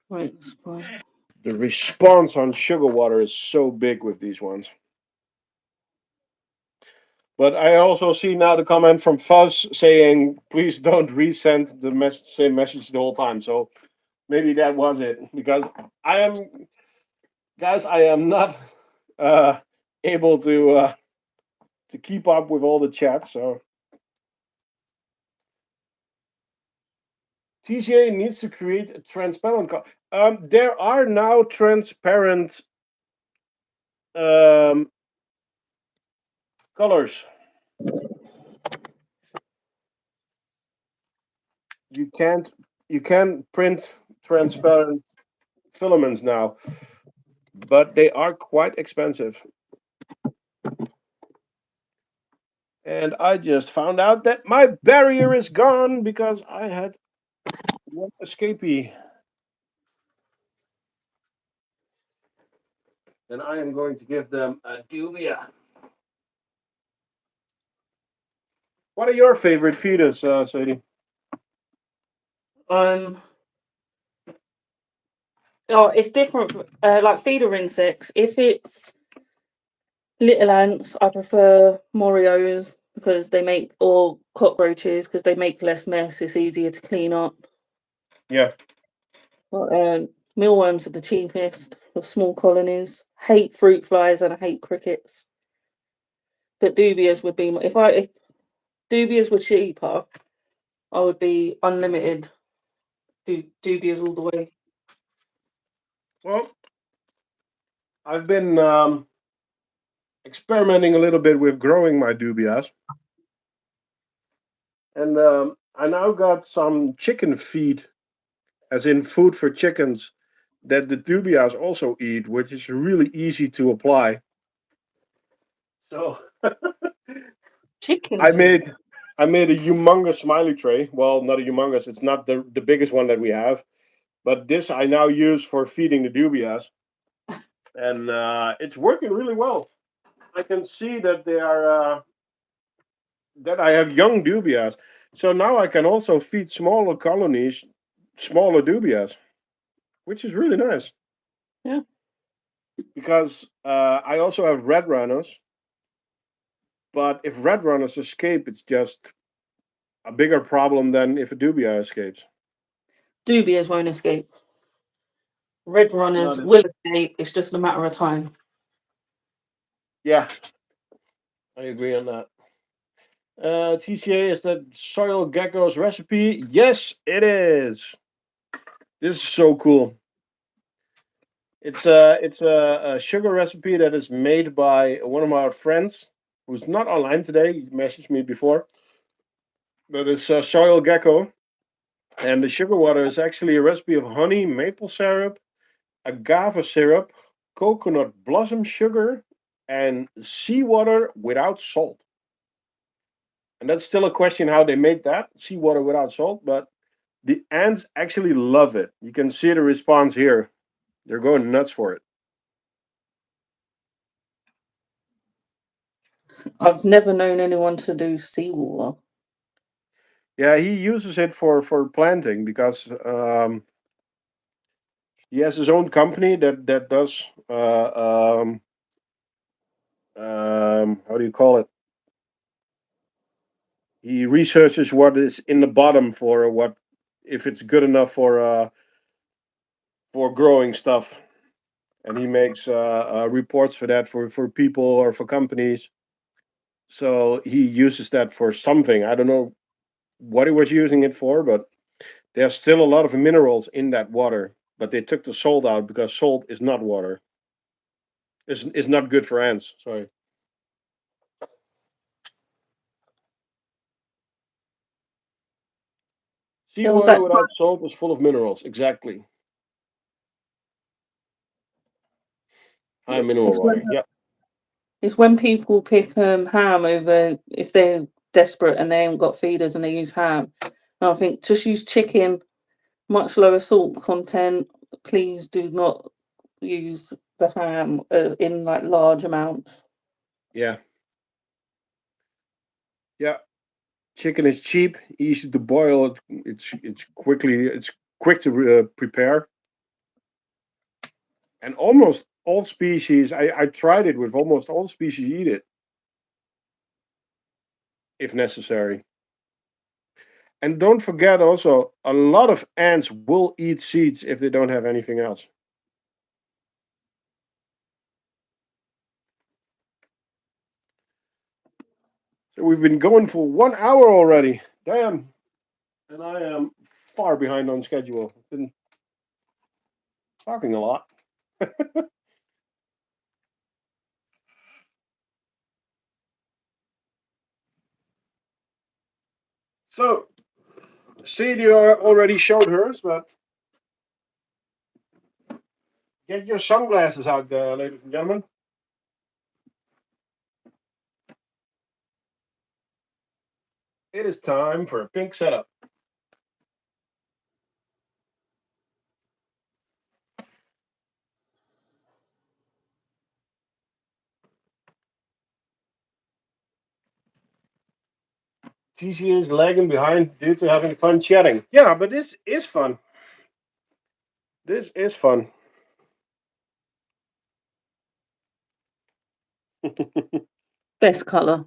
Right, that's fine. The response on sugar water is so big with these ones. But I also see now the comment from Fuzz saying, "Please don't resend the same message the whole time." So maybe that was it, because I am, guys, I am not uh, able to keep up with all the chats. So TCA needs to create a transparent. There are now transparent um, colors. You can't you can print transparent filaments now, but they are quite expensive. And I just found out that my barrier is gone because I had one escapee. And I am going to give them a dubia. What are your favorite feeders, Sadie? Um, oh, it's different. Like feeder insects. If it's little ants, I prefer Morios because they make, or cockroaches because they make less mess. It's easier to clean up. Yeah. But, mealworms are the cheapest for small colonies. Hate fruit flies and I hate crickets. But dubias would be if dubias were cheaper, I would be unlimited dubias all the way. Well, I've been experimenting a little bit with growing my dubias, and I now got some chicken feed, as in food for chickens, that the dubias also eat, which is really easy to apply. So Chicken I feed. made I made a humongous smiley tray. Well, not a humongous. It's not the biggest one that we have, but this I now use for feeding the dubias, and it's working really well. I can see that they are that I have young dubias, so now I can also feed smaller colonies, smaller dubias, which is really nice Yeah. because I also have red runners. But if red runners escape, it's just a bigger problem than if a dubia escapes. Dubias won't escape. Red Not runners it. will escape. It's just a matter of time. Yeah, I agree on that. TCA, is that soil gecko's recipe? Yes, it is. This is so cool. It's a sugar recipe that is made by one of my friends who's not online today. He messaged me before, but it's soil gecko, and the sugar water is actually a recipe of honey, maple syrup, agave syrup, coconut blossom sugar, and seawater without salt. And that's still a question how they made that seawater without salt, but the ants actually love it. You can see the response here. They're going nuts for it. I've never known anyone to do seawater. Yeah, he uses it for planting because he has his own company that does how do you call it? He researches what is in the bottom for what if it's good enough for growing stuff, and he makes reports for that for people or for companies. So he uses that for something. I don't know what he was using it for, but there's still a lot of minerals in that water. But they took the salt out because salt is not water. It's not good for ants. Sorry. There was Seawater that. without salt is full of minerals. Exactly. High mineral It's when water. Yep. it's when people pick ham over if they're desperate and they ain't got feeders and they use ham. And I think just use chicken, much lower salt content. Please do not use the ham in like large amounts. Yeah. Yeah. Chicken is cheap, easy to boil. It's quick to prepare, and almost all species. I tried it with almost all species eat it if necessary. And don't forget also, a lot of ants will eat seeds if they don't have anything else. So we've been going for 1 hour already. Damn. And I am far behind on schedule. Been talking a lot. So, Sadie already showed hers, but get your sunglasses out there, ladies and gentlemen. It is time for a pink setup. TC is lagging behind due to having fun chatting. Yeah, but this is fun. This is fun. Best color.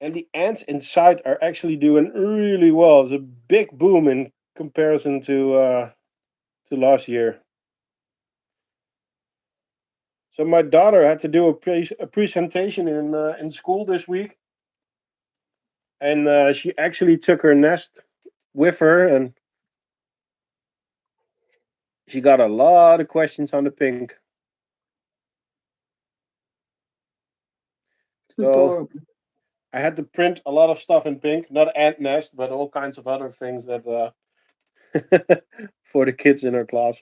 And the ants inside are actually doing really well. It's a big boom in comparison to last year. So my daughter had to do a presentation in school this week, and she actually took her nest with her, and She got a lot of questions on the pink. It's So adorable. I had to print a lot of stuff in pink, not ant nest, but all kinds of other things that for the kids in her class.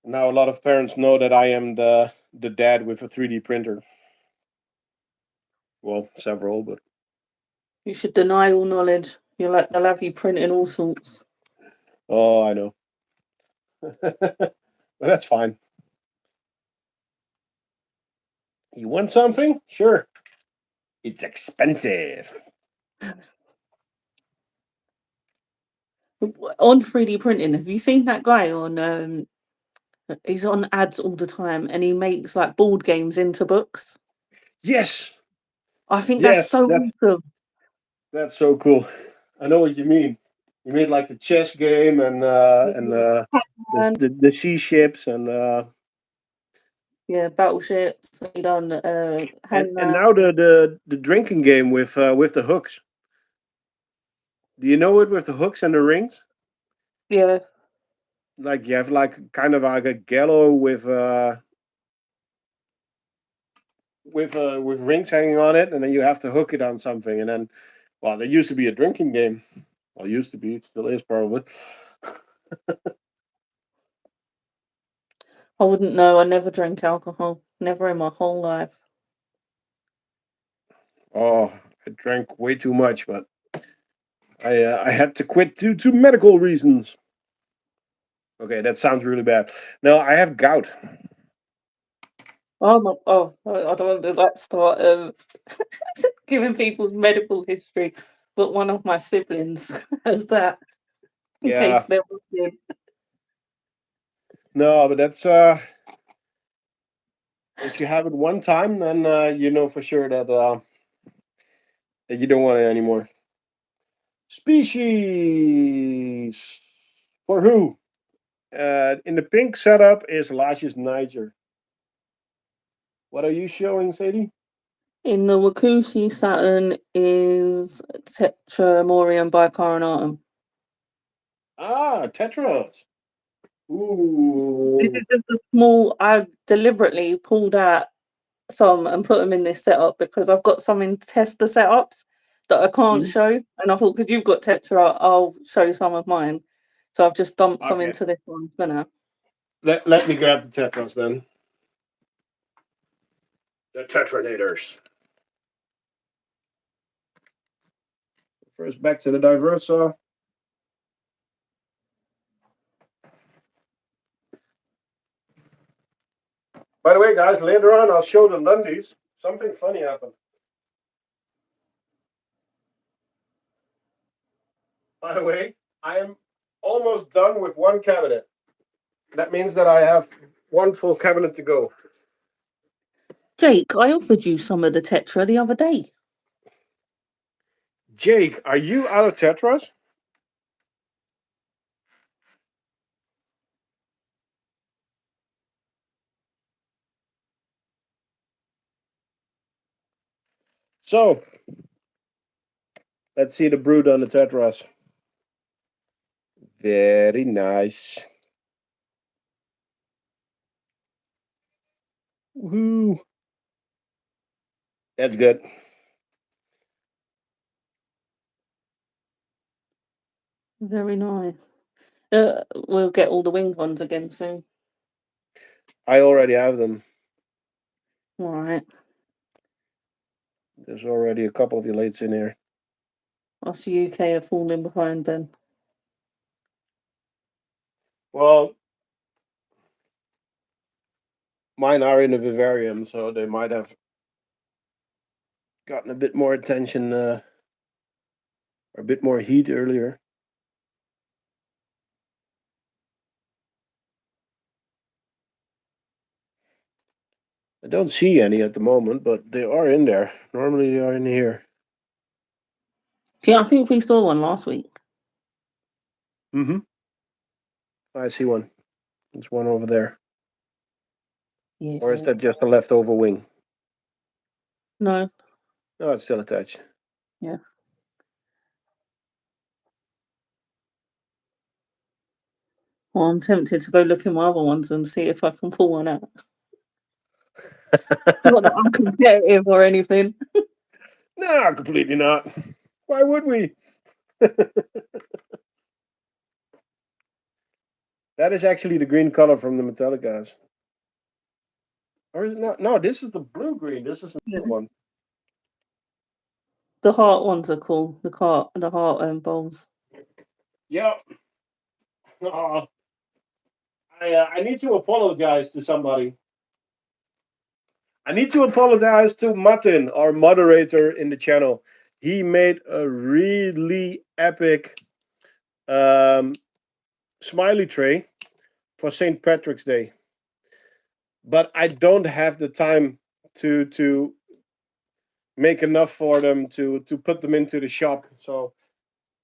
Now a lot of parents know that I am the dad with a 3D printer. Well, several, but You should deny all knowledge. You're like they'll have you printing all sorts. oh, I know. But that's fine. You want something? Sure. It's expensive. On 3D printing, have you seen that guy on he's on ads all the time and he makes like board games into books? Yes, I think that's yes, so awesome. that's so cool. I know what you mean. You mean like the chess game and Yeah, Pac-Man, the sea ships yeah, battleships. He done and Hangman. now the drinking game with the hooks. Do you know it with the hooks and the rings? Yeah, Like you have like kind of like a gallow with rings hanging on it, and then you have to hook it on something, and then well, there used to be a drinking game. Well, used to be, it still is probably. I wouldn't know. I never drank alcohol. Never in my whole life. Oh, I drank way too much, but I had to quit due to medical reasons. Okay, that sounds really bad. No, I have gout. Oh my! Oh, I don't want to like start giving people's medical history, but one of my siblings has that. In case Yeah, they're wondering. no, but that's if you have it one time, then you know for sure that you don't want it anymore. Species for who? In the pink setup is Lasius Niger. What are you showing, Sadie? In the Wakushi Saturn is Tetramorium bicarbonatum. Ah, Tetras. This Ooh. is just a small. I deliberately pulled out some and put them in this setup because I've got some in tester setups that I can't Mhm. show, and I thought because you've got Tetra, I'll show some of mine. So I've just dumped some Okay. into this one for now. Let me grab the Tetras then. The Tetranators. First, back to the Diversa. By the way, guys, later on I'll show the Lundies. Something funny happened. By the way, I am almost done with one cabinet. That means that I have one full cabinet to go. Jake, I offered you some of the Tetra the other day. Jake, are you out of Tetras? So, let's see the brood on the Tetras. Very nice. Woohoo. That's good. Very nice. We'll get all the winged ones again soon. I already have them. All right. There's already a couple of elates in here. Us UK are falling behind then. Well, mine are in a vivarium, so they might have gotten a bit more attention or a bit more heat earlier. I don't see any at the moment, but they are in there. Normally they are in here. Yeah, I think we saw one last week. Mm-hmm. I see one. There's one over there. Yeah. Or is that just a leftover wing? No. No, it's still attached. Yeah. Well, I'm tempted to go look in my other ones and see if I can pull one out. Not that I'm competitive or anything. No, completely not. Why would we? That is actually the green color from the Metallicas. Or is it not? No, this is the blue green. This is another one. The heart ones are cool. The heart bowls. Yep. Oh, I need to apologize to somebody. I need to apologize to Martin, our moderator in the channel. He made a really epic um, smiley tray for St. Patrick's Day, but I don't have the time to make enough for them to put them into the shop. So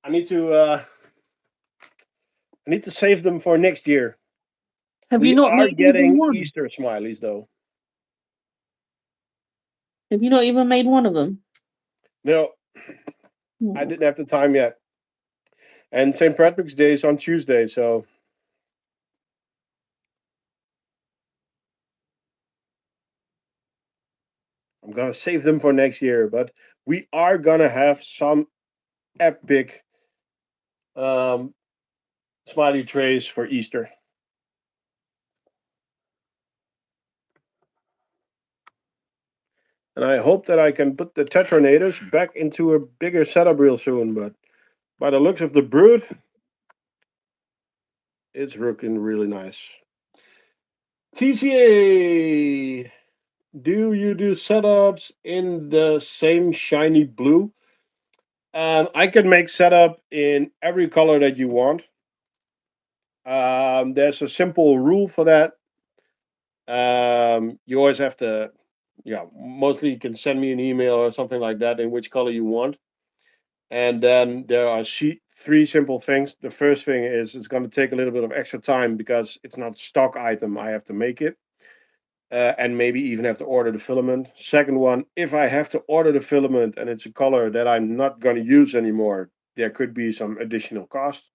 I need to save them for next year. Have you We not are made even getting one? Easter smileys though. Have you not even made one of them? No, I Oh. didn't have the time yet. And St. Patrick's Day is on Tuesday, so I'm gonna save them for next year. But we are gonna have some epic um, smiley trays for Easter. And I hope that I can put the Tetranators back into a bigger setup real soon. But by the looks of the brood, it's looking really nice. TCA, do you do setups in the same shiny blue? I can make setup in every color that you want. There's a simple rule for that. You always have to, yeah, mostly you can send me an email or something like that in which color you want. And then there are three simple things. The first thing is it's going to take a little bit of extra time because it's not stock item. I have to make it. And maybe even have to order the filament. Second one, if I have to order the filament and it's a color that I'm not going to use anymore, there could be some additional cost.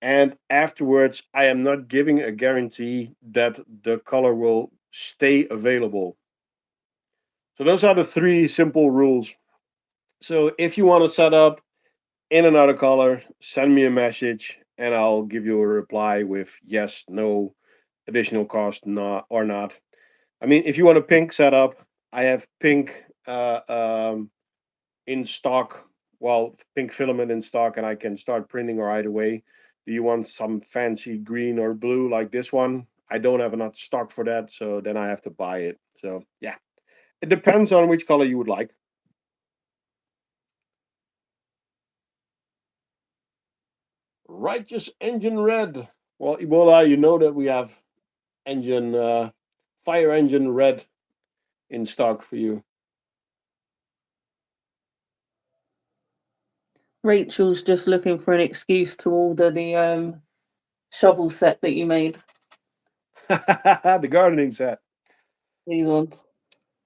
And afterwards, I am not giving a guarantee that the color will stay available. So those are the three simple rules. So if you want to set up in another color, send me a message and I'll give you a reply with yes, no, additional cost, not or not. I mean, if you want a pink setup, I have pink in stock. Well, pink filament in stock, and I can start printing or either way. Do you want some fancy green or blue like this one? I don't have enough stock for that, so then I have to buy it. So yeah, it depends on which color you would like. Righteous engine red. Well, Ebola, you know that we have engine fire engine red in stock for you. Rachel's just looking for an excuse to order the shovel set that you made. The gardening set. These ones.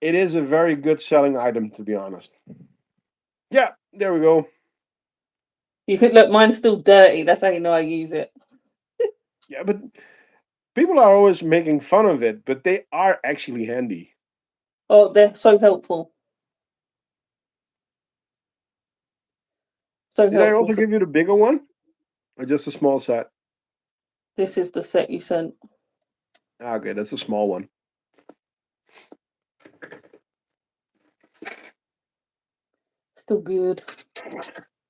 It is a very good selling item, to be honest. Yeah, there we go. You could look, mine's still dirty. That's how you know I use it. Yeah, but people are always making fun of it, but they are actually handy. Oh, they're so helpful. So Did I helpful also for give you the bigger one, or just a small set? this is the set you sent. Okay, that's a small one. Still good.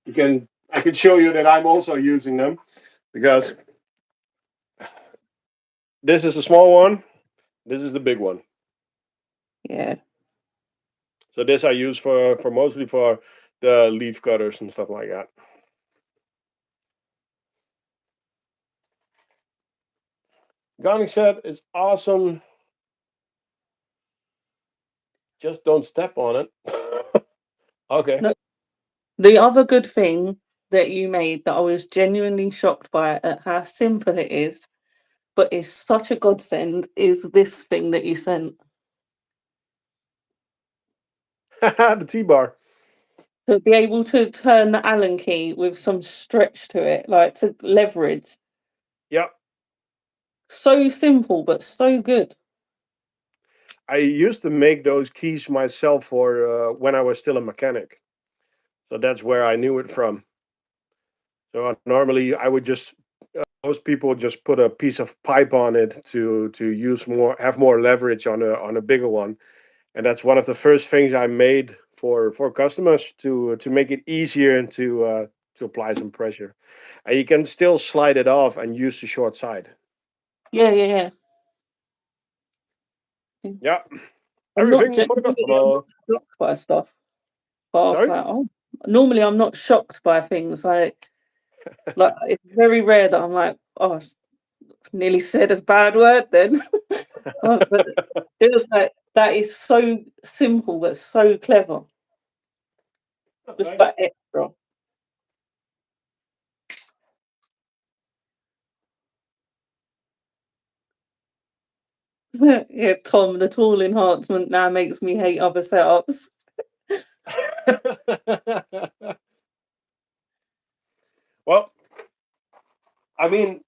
I can show you that I'm also using them because this is a small one. This is the big one. Yeah. So this I use for mostly for the leaf cutters and stuff like that. Gardening set is awesome. Just don't step on it. Okay. No, the other good thing that you made that I was genuinely shocked by at how simple it is, but is such a godsend, is this thing that you sent. The T-bar. To be able to turn the Allen key with some stretch to it, like to leverage. Yep. So simple, but so good. I used to make those keys myself for when I was still a mechanic. So that's where I knew it from. So normally I would just most people just put a piece of pipe on it to use more have more leverage on a bigger one, and that's one of the first things I made for customers to make it easier and to apply some pressure. And you can still slide it off and use the short side. Yeah, yeah, yeah. Yeah, I'm not everything for the generally I'm customer. not shocked by stuff. But I was Sorry. like, oh, normally I'm not shocked by things. Like it's very rare that I'm like, oh, I nearly said a bad word then. Oh, but it was like that is so simple but so clever. Just Thanks. that extra. Yeah, Tom, the tool enhancement now makes me hate other setups. Well, I mean,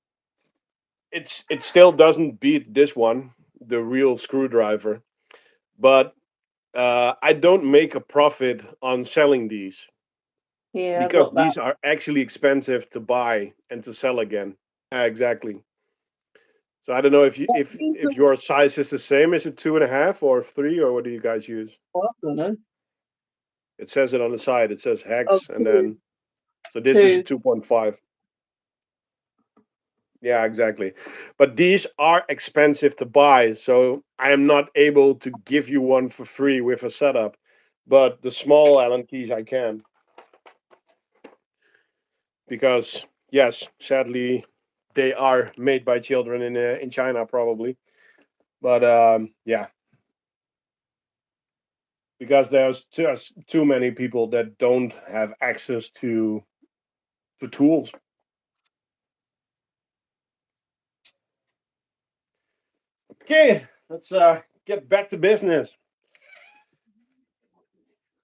it still doesn't beat this one, the real screwdriver, but I don't make a profit on selling these Yeah, I because got that. these are actually expensive to buy and to sell again. Exactly. So I don't know if you if your size is the same. Is it 2.5 or 3 or what do you guys use? I don't know. It says it on the side. It says Oh, hex, and two, then so this is a two. 2.5. Yeah, exactly. But these are expensive to buy, so I am not able to give you one for free with a setup. But the small Allen keys I can, because yes, sadly, they are made by children in China probably. But yeah, because there's just too many people that don't have access to tools. Okay, let's get back to business.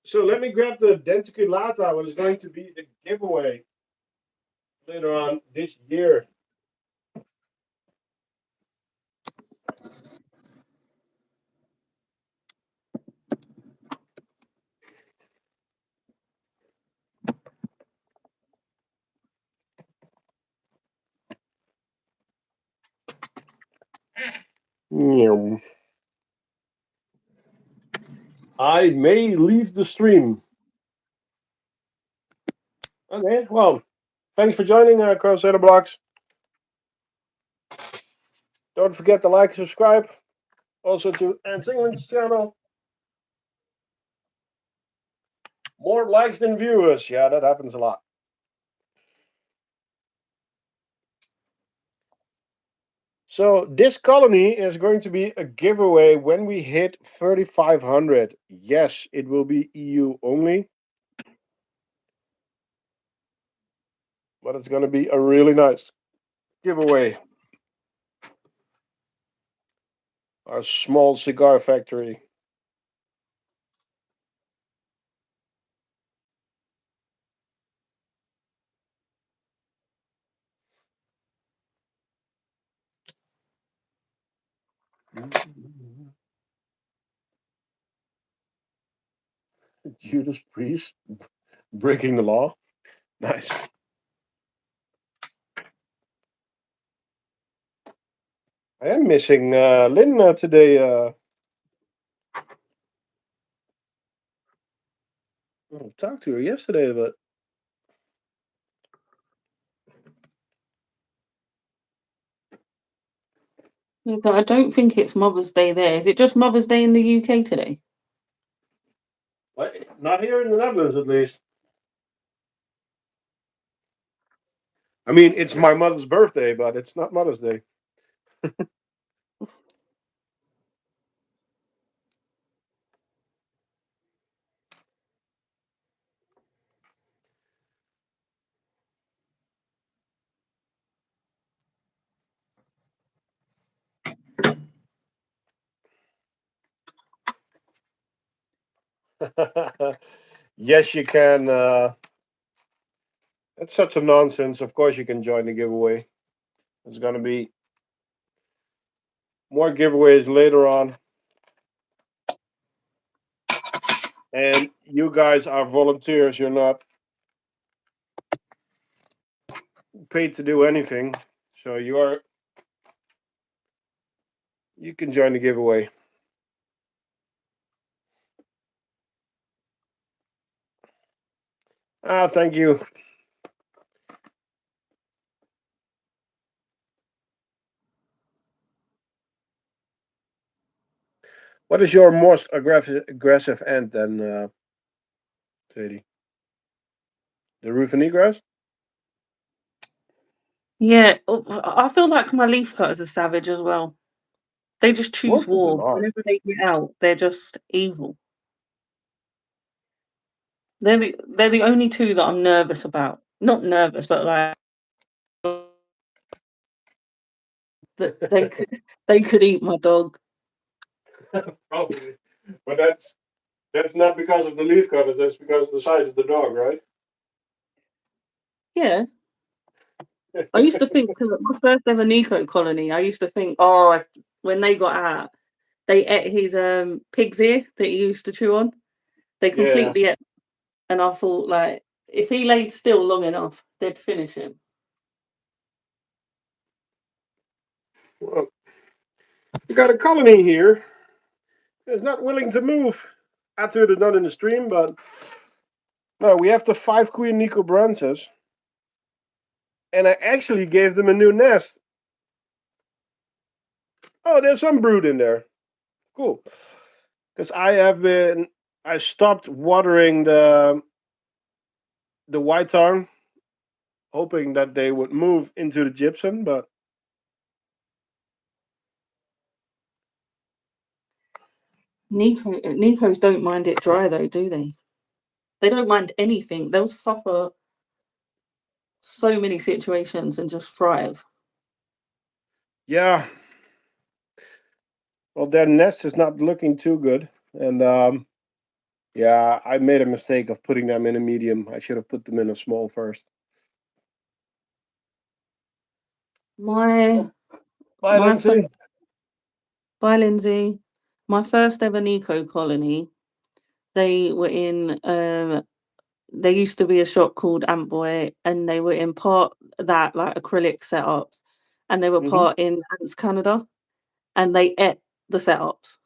So let me grab the denticulata, what is going to be the giveaway later on this year. I may leave the stream. Okay, well, thanks for joining Crusader Blocks. Don't forget to like, subscribe, also to AntsEngland's channel. More likes than viewers. Yeah, that happens a lot. So this colony is going to be a giveaway when we hit 3,500. Yes, it will be EU only, but it's going to be a really nice giveaway. Our small cigar factory. Judas Priest breaking the law. Nice. I am missing Lynn today. I talked to her yesterday, but I don't think it's Mother's Day there. Is it just Mother's Day in the UK today? not here in the Netherlands at least. I mean, it's my mother's birthday, but it's not Mother's Day. Yes, you can. That's such a nonsense. Of course, you can join the giveaway. It's gonna be more giveaways later on. And you guys are volunteers. You're not paid to do anything. So you can join the giveaway. Ah, thank you. What is your most aggressive ant then, Sadie? The Rufinegras? Yeah, I feel like my leafcutters are savage as well. They just choose Most of them war. are. Whenever they get out, they're just evil. They're the only two that I'm nervous about. Not nervous, but like that they could eat my dog. Probably. But that's not because of the leaf cutters. That's because of the size of the dog, right? Yeah. I used to think, 'cause my first ever Nico colony, I used to think, oh, when they got out, they ate his pig's ear that he used to chew on. They Yeah. completely ate, and I thought, like, if he laid still long enough, they'd finish him. Well, we got a colony here that's not willing to move. I threw it not in the stream, but no, we have the 5 Queen Nico Brances, and I actually gave them a new nest. Oh, there's some brood in there. Cool. Because I stopped watering the white tongue, hoping that they would move into the gypsum, but Nicos don't mind it dry though, do they? They don't mind anything. They'll suffer so many situations and just thrive. yeah, well, their nest is not looking too good, and yeah, I made a mistake of putting them in a medium. I should have put them in a small first. My Oh, bye, my Lindsay. first Bye, Lindsay. My first ever Nico colony, they were in there used to be a shop called Antboy, and they were in part that like acrylic setups, and they were Hmm. part in Ants Canada, and they ate the setups.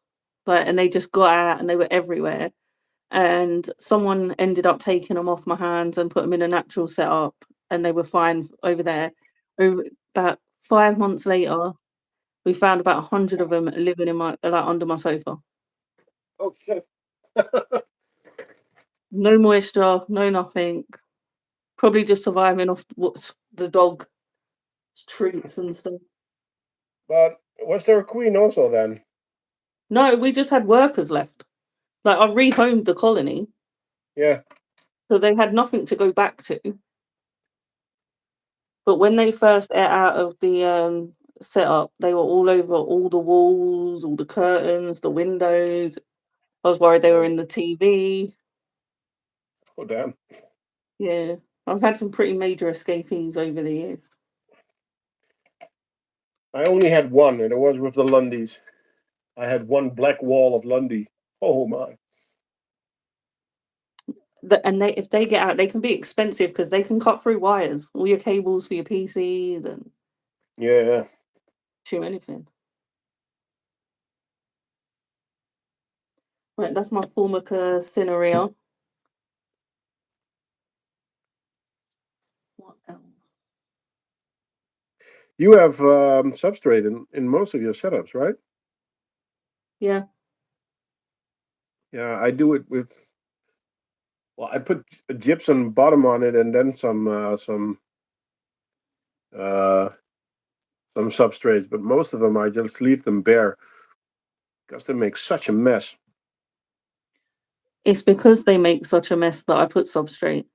Like, and they just got out and they were everywhere. And someone ended up taking them off my hands and put them in a natural setup, and they were fine over there. Over, about 5 months later, we found about 100 of them living in my like under my sofa. Oh shit. No moisture, no nothing. Probably just surviving off what's the dog's treats and stuff. But was there a queen also then? No, we just had workers left. Like, I rehomed the colony, Yeah. so they had nothing to go back to. But when they first ate out of the setup, they were all over all the walls, all the curtains, the windows. I was worried they were Oh, in the TV. oh damn. Yeah, I've had some pretty major escapees over the years. I only had one, and it was with the Lundys. I had one black wall of Lundy. Oh my. And if they get out, they can be expensive because they can cut through wires, all your cables for your PCs and Yeah. chew anything. Right, that's my Formica cinerea. What else? You have substrate in most of your setups, right? Yeah, Yeah, I do it with. Well, I put a gypsum bottom on it and then uh, some substrates, but most of them I just leave them bare because they make such a mess. it's because they make such a mess that I put substrate.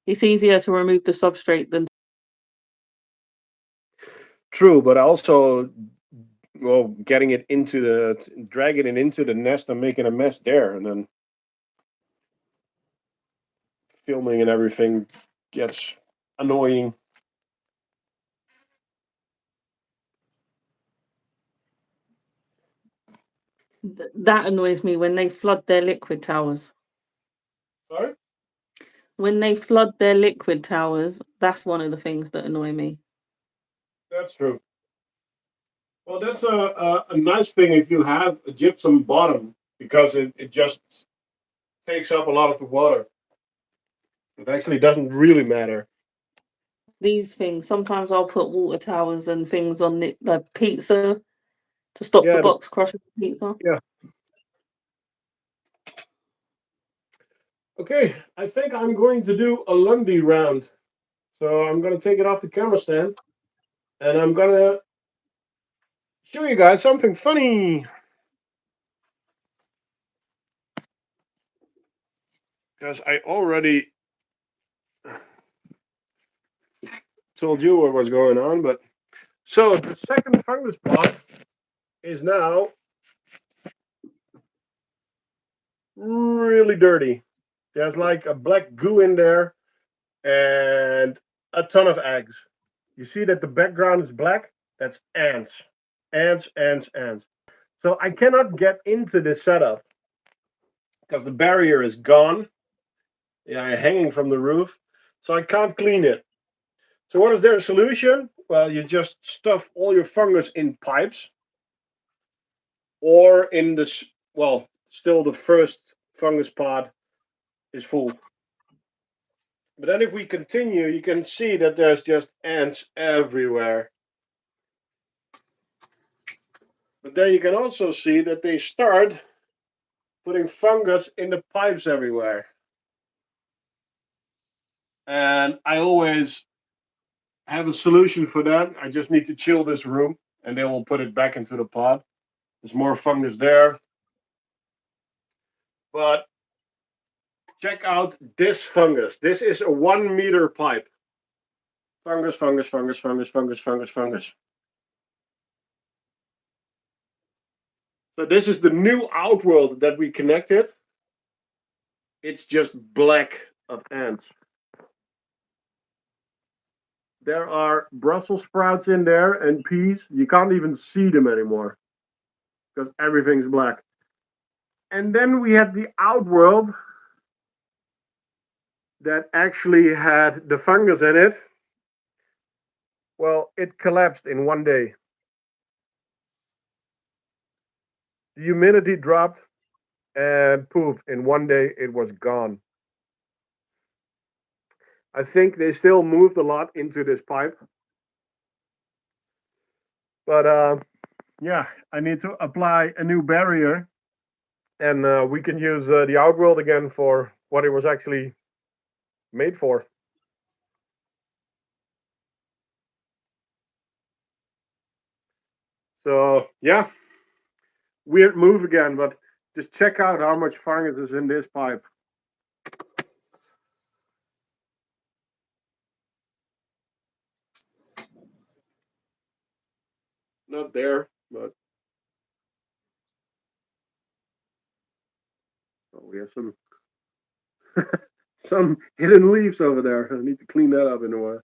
It's easier to remove the substrate than True, but also, well, getting it into dragging it into the nest and making a mess there, and then filming and everything gets annoying. That annoys me when they flood their liquid towers. Sorry? When they flood their liquid towers, that's one of the things that annoy me. That's true. Well, that's a nice thing if you have a gypsum bottom because it just takes up a lot of the water. It actually doesn't really matter. These things, sometimes I'll put water towers and things on the pizza to stop the Yeah, box crushing the pizza. yeah. Okay, I think I'm going to do a Lundy round. So I'm going to take it off the camera stand and I'm going to show you guys something funny. Because I already told you what was going on, but so the second fungus pot is now really dirty. There's like a black goo in there and a ton of eggs. You see that the background is black? That's ants. Ants, ants, ants. So I cannot get into this setup because the barrier is gone. Yeah, hanging from the roof. So I can't clean it. So what is their solution? Well, you just stuff all your fungus in pipes or in this, well, still the first fungus pod is full. But then if we continue, you can see that there's just ants everywhere. But then you can also see that they start putting fungus in the pipes everywhere. And I always have a solution for that. I just need to chill this room and then we'll put it back into the pod. There's more fungus there. But check out this fungus. This is a 1 meter pipe. Fungus, fungus, fungus, fungus, fungus, fungus, fungus. So this is the new outworld that we connected. It's just black of ants. There are Brussels sprouts in there and peas. You can't even see them anymore because everything's black. And then we had the outworld that actually had the fungus in it. Well, it collapsed in 1 day. The humidity dropped and poof, in 1 day it was gone. I think they still moved a lot into this pipe. But yeah, I need to apply a new barrier and we can use the outworld again for what it was actually made for. So yeah, weird move again, but just check out how much fungus is in this pipe. Not there, but oh, we have some some hidden leaves over there. I need to clean that up in a while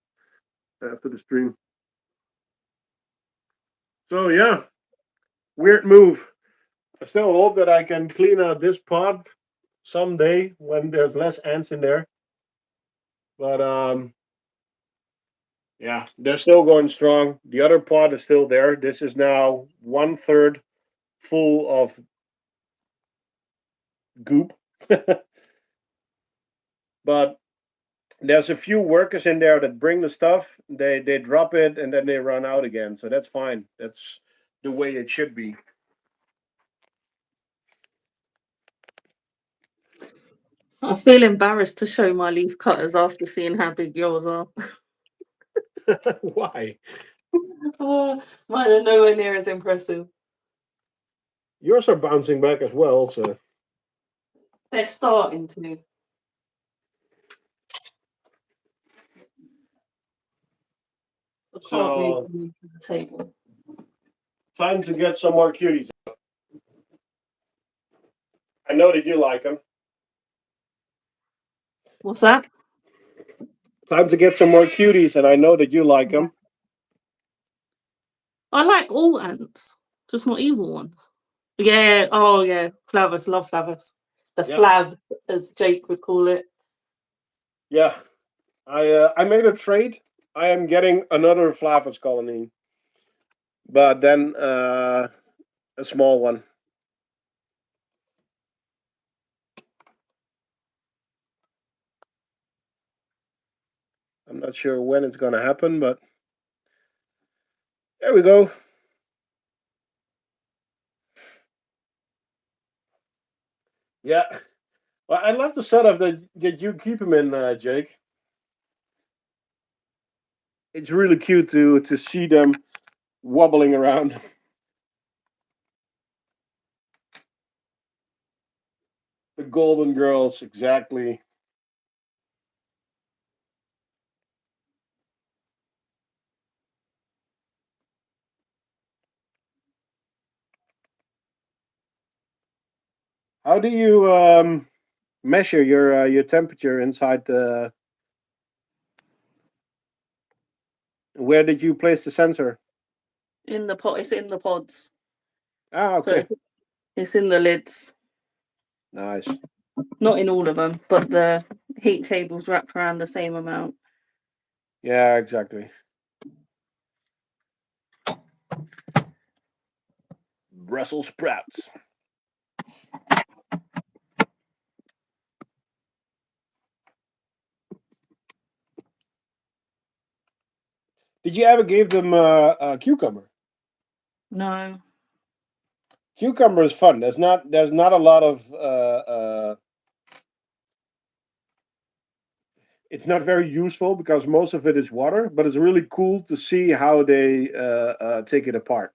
after the stream. So yeah, weird move. I still hope that I can clean out this pod someday when there's less ants in there. But yeah, they're still going strong. The other pod is still there. This is now 1/3 full of goop. But there's a few workers in there that bring the stuff. They drop it and then they run out again. So that's fine. That's the way it should be. I feel embarrassed to show my leaf cutters after seeing how big yours are. Why? Mine are nowhere near as impressive. Yours are bouncing back as well. So They're starting to. I can't move so them to the table. time to get some more cuties. I know that you like them. What's that? Time to get some more cuties, and I know that you like Yeah. them. I like all ants, just not evil ones. Yeah. Oh, yeah. Flavus. Love Flavus. The Yeah, flav, as Jake would call it. yeah. I made a trade. I am getting another Flavus colony, but then a small one. I'm not sure when it's gonna happen, but there we go. Yeah. Well, I love the setup that you keep him in, Jake. It's really cute to see them wobbling around. The Golden Girls, exactly. How do you measure your temperature inside the? Where did you place the sensor? In the pot. It's in the pods. Ah, So okay, it's in the lids. nice. Not in all of them, but the heat cable's wrapped around the same amount. Yeah, exactly. Brussels sprouts. Did you ever give them a cucumber? No. Cucumber is fun. There's not a lot of it's not very useful because most of it is water, but it's really cool to see how they take it apart.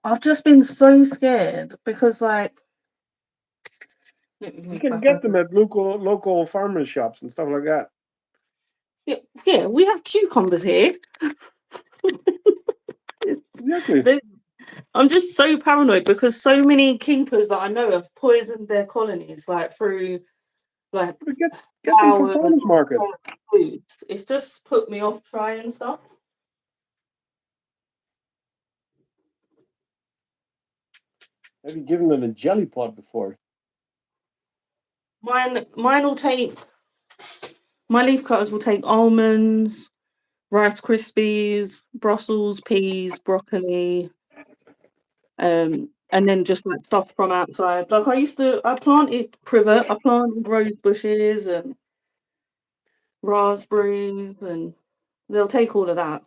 I've just been so scared because, like, let me You move can back get them over. at local farmers shops and stuff like that. Yeah, yeah, we have cucumbers here. Exactly. They- I'm just so paranoid because so many keepers that I know have poisoned their colonies, like through like But get them from flowers farmers or market. foods. It's just put me off trying stuff. Have you given them a jelly pot before? Mine will take my leaf cutters will take almonds, Rice Krispies, Brussels peas, broccoli, and then just like stuff from outside. Like I planted privet, I planted rose bushes and raspberries, and they'll take all of that.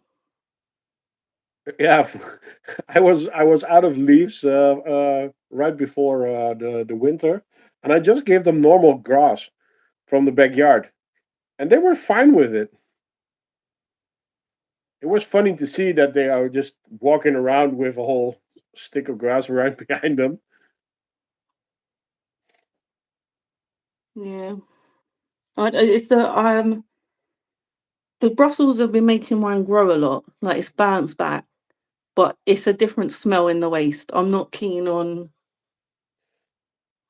Yeah, I was out of leaves right before the winter, and I just gave them normal grass from the backyard, and they were fine with it. It was funny to see that they are just walking around with a whole stick of grass right behind them. Yeah, it's the Brussels have been making mine grow a lot. Like it's bounced back, but it's a different smell in the waste. I'm not keen on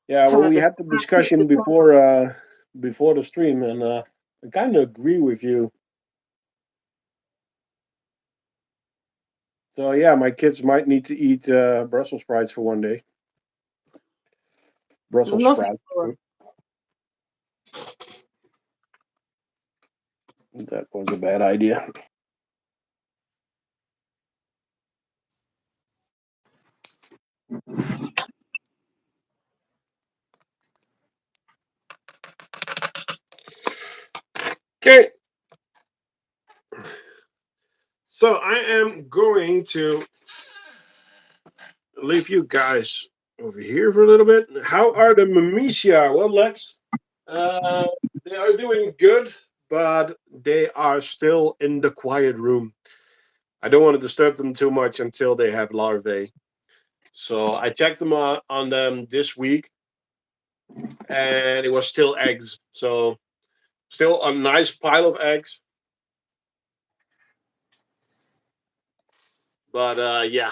Yeah, well, kind we of had the discussion before the stream, and I kind of agree with you. So yeah, my kids might need to eat Brussels sprouts for one day. Brussels nothing. sprouts. That was a bad idea. Okay, so I am going to leave you guys over here for a little bit. How are the Memesia? Well, Lex, uh, they are doing good, but they are still in the quiet room. I don't want to disturb them too much until they have larvae. So I checked them on them this week, and it was still eggs. So still a nice pile of eggs. But yeah,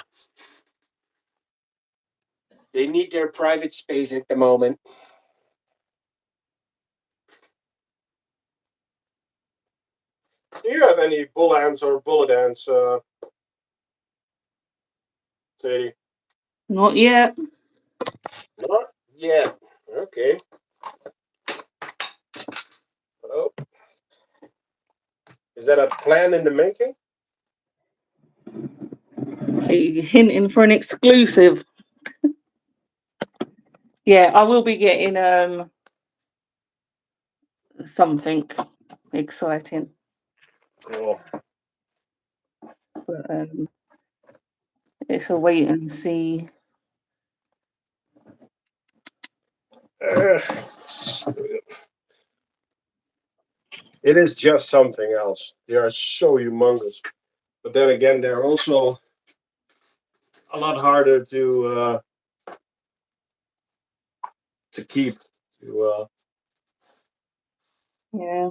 they need their private space at the moment. Do you have any bull ants or bullet ants, Sadie? Not yet. Not yet. Okay. Oh, is that a plan in the making? So you're hinting for an exclusive. Yeah, I will be getting something exciting. Cool. But it's a wait and see. It is just something else. They are so humongous, but then again, they're also a lot harder to keep. Yeah.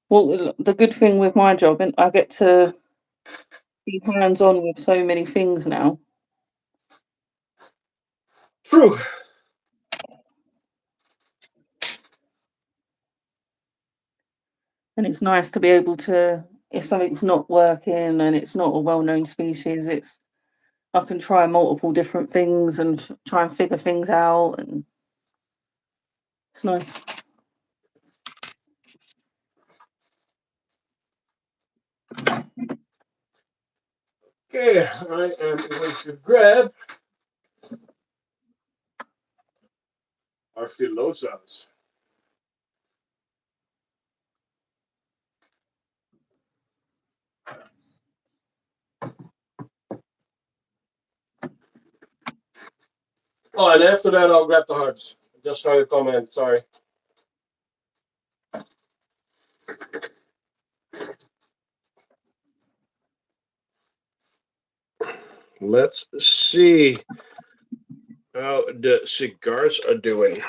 Well, the good thing with my job, and I get to be hands-on with so many things now. True. And it's nice to be able to, if something's not working and it's not a well-known species, I can try multiple different things and try and figure things out, and it's nice. Okay, I am going to grab our philosophes. Oh, and after that, I'll grab the hearts. Just trying to comment. Sorry. Let's see how the cigars are doing.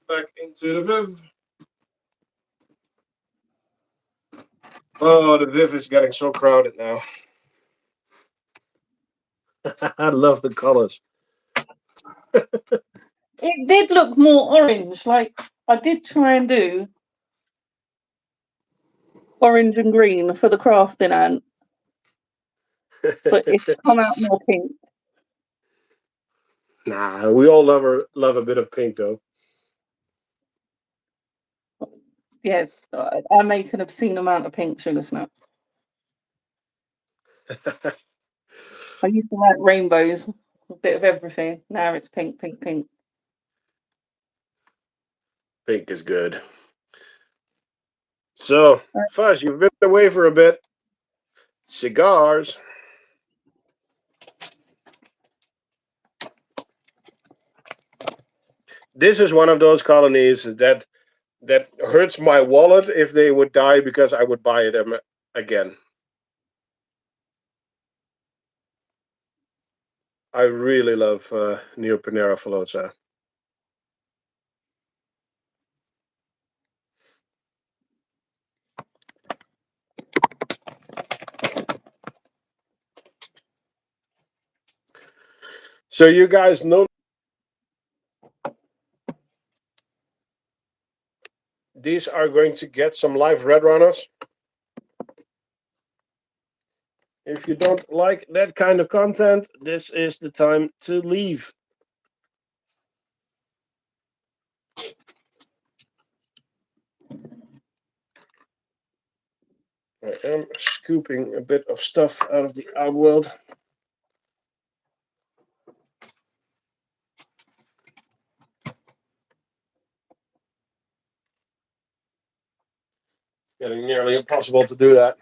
Back into the Viv. Oh, the Viv is getting so crowded now. I love the colors. It did look more orange. Like I did try and do orange and green for the crafting ant, but it's come out more pink. Nah, we all love a bit of pink though. Yeah, I make an obscene amount of pink sugar snaps. I used to like rainbows, a bit of everything. Now it's pink, pink, pink. Pink is good. So, Fuzz, you've been away for a bit. Cigars. This is one of those colonies that hurts my wallet if they would die because I would buy them again. I really love Neopanera Filosa. So you guys know these are going to get some live red runners. If you don't like that kind of content, this is the time to leave. I am scooping a bit of stuff out of the outworld. Getting nearly impossible to do that.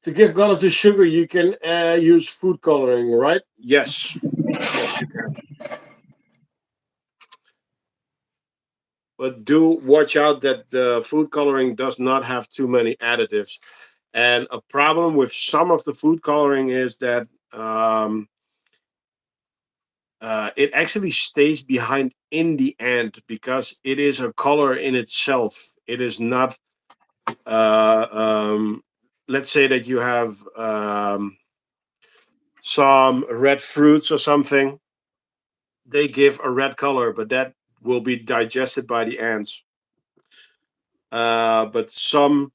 To give color to sugar, you can use food coloring, right? Yes. Yes, you can. But do watch out that the food coloring does not have too many additives. And a problem with some of the food coloring is that it actually stays behind in the end because it is a color in itself. It is not, let's say that you have some red fruits or something. They give a red color, but that will be digested by the ants. But some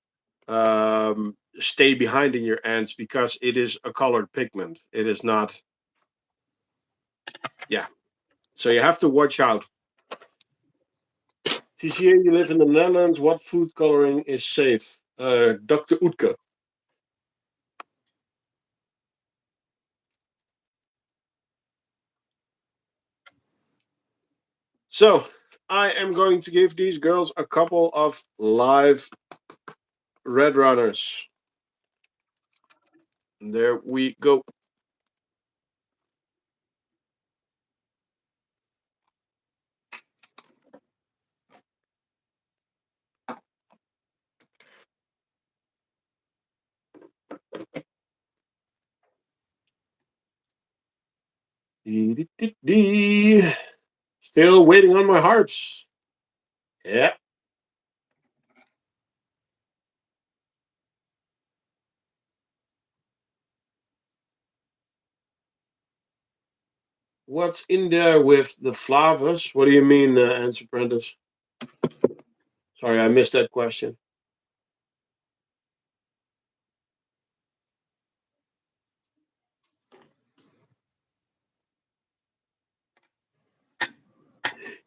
stay behind in your ants because it is a colored pigment. It is not. Yeah. So you have to watch out. TCA, you live in the Netherlands. What food coloring is safe? Dr. Oetke. So I am going to give these girls a couple of live red runners. There we go. Still waiting on my harps. Yeah. What's in there with the flavus? What do you mean, Answer Apprentice? Sorry, I missed that question.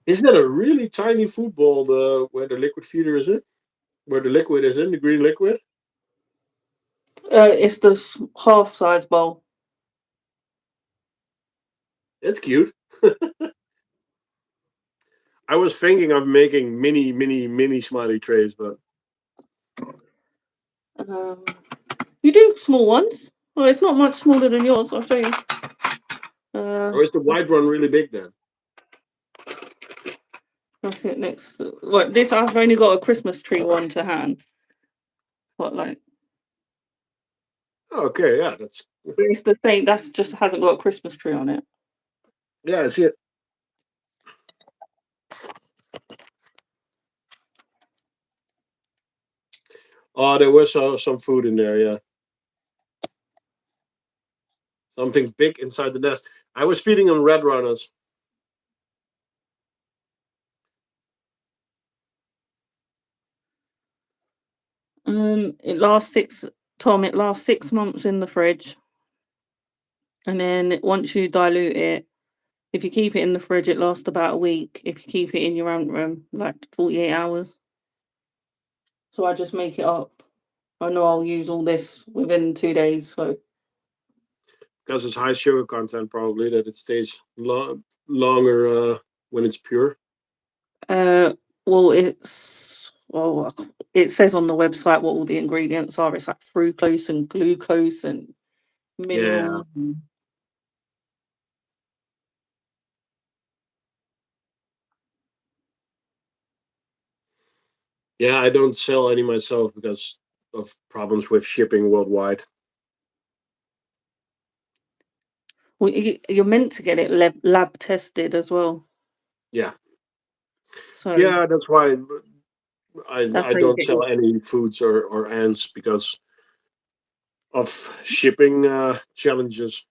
Isn't that a really tiny football where the liquid feeder is in? Where the liquid is in, the green liquid? It's the half-size bowl. It's cute. I was thinking of making mini smiley trays, but You do small ones. Well, it's not much smaller than yours. I'll show you. or is the white one really big then? I'll see it next. What this? I've only got a Christmas tree one to hand. What like? Okay, yeah, that's. It's the same. That's just hasn't got a Christmas tree on it. Yeah, I see it. Oh, there was some food in there, yeah. Something big inside the nest. I was feeding them red runners. It lasts 6 months in the fridge, and then once you dilute it, if you keep it in the fridge, it lasts about a week. If you keep it in your ant room, like 48 hours. So I just make it up. I know I'll use all this within 2 days. So Because it's high sugar content, probably that it stays longer when it's pure. well, it says on the website what all the ingredients are. It's like fructose and glucose and minerals. Yeah. Yeah, I don't sell any myself because of problems with shipping worldwide. Well, you're meant to get it lab tested as well. Yeah. So Yeah, that's why that's I how you don't get sell any foods or ants because of shipping challenges.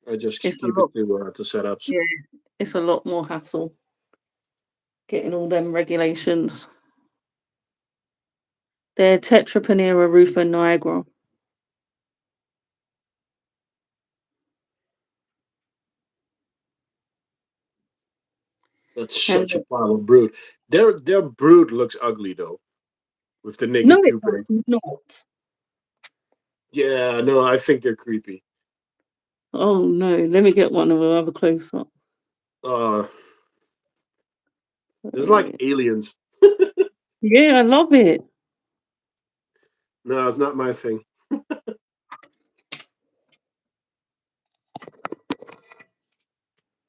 I just it's a keep it lot. to setups. Yeah, it's a lot more hassle getting all them regulations. They're Tetramorium rufa nigra. That's And such a pile of brood. Their brood looks ugly though, with the no, naked it pupae. does not. Yeah, no, I think they're creepy. Oh no, let me get one of them. Have a close up. Uh, it's like aliens. Yeah, I love it. No, it's not my thing. I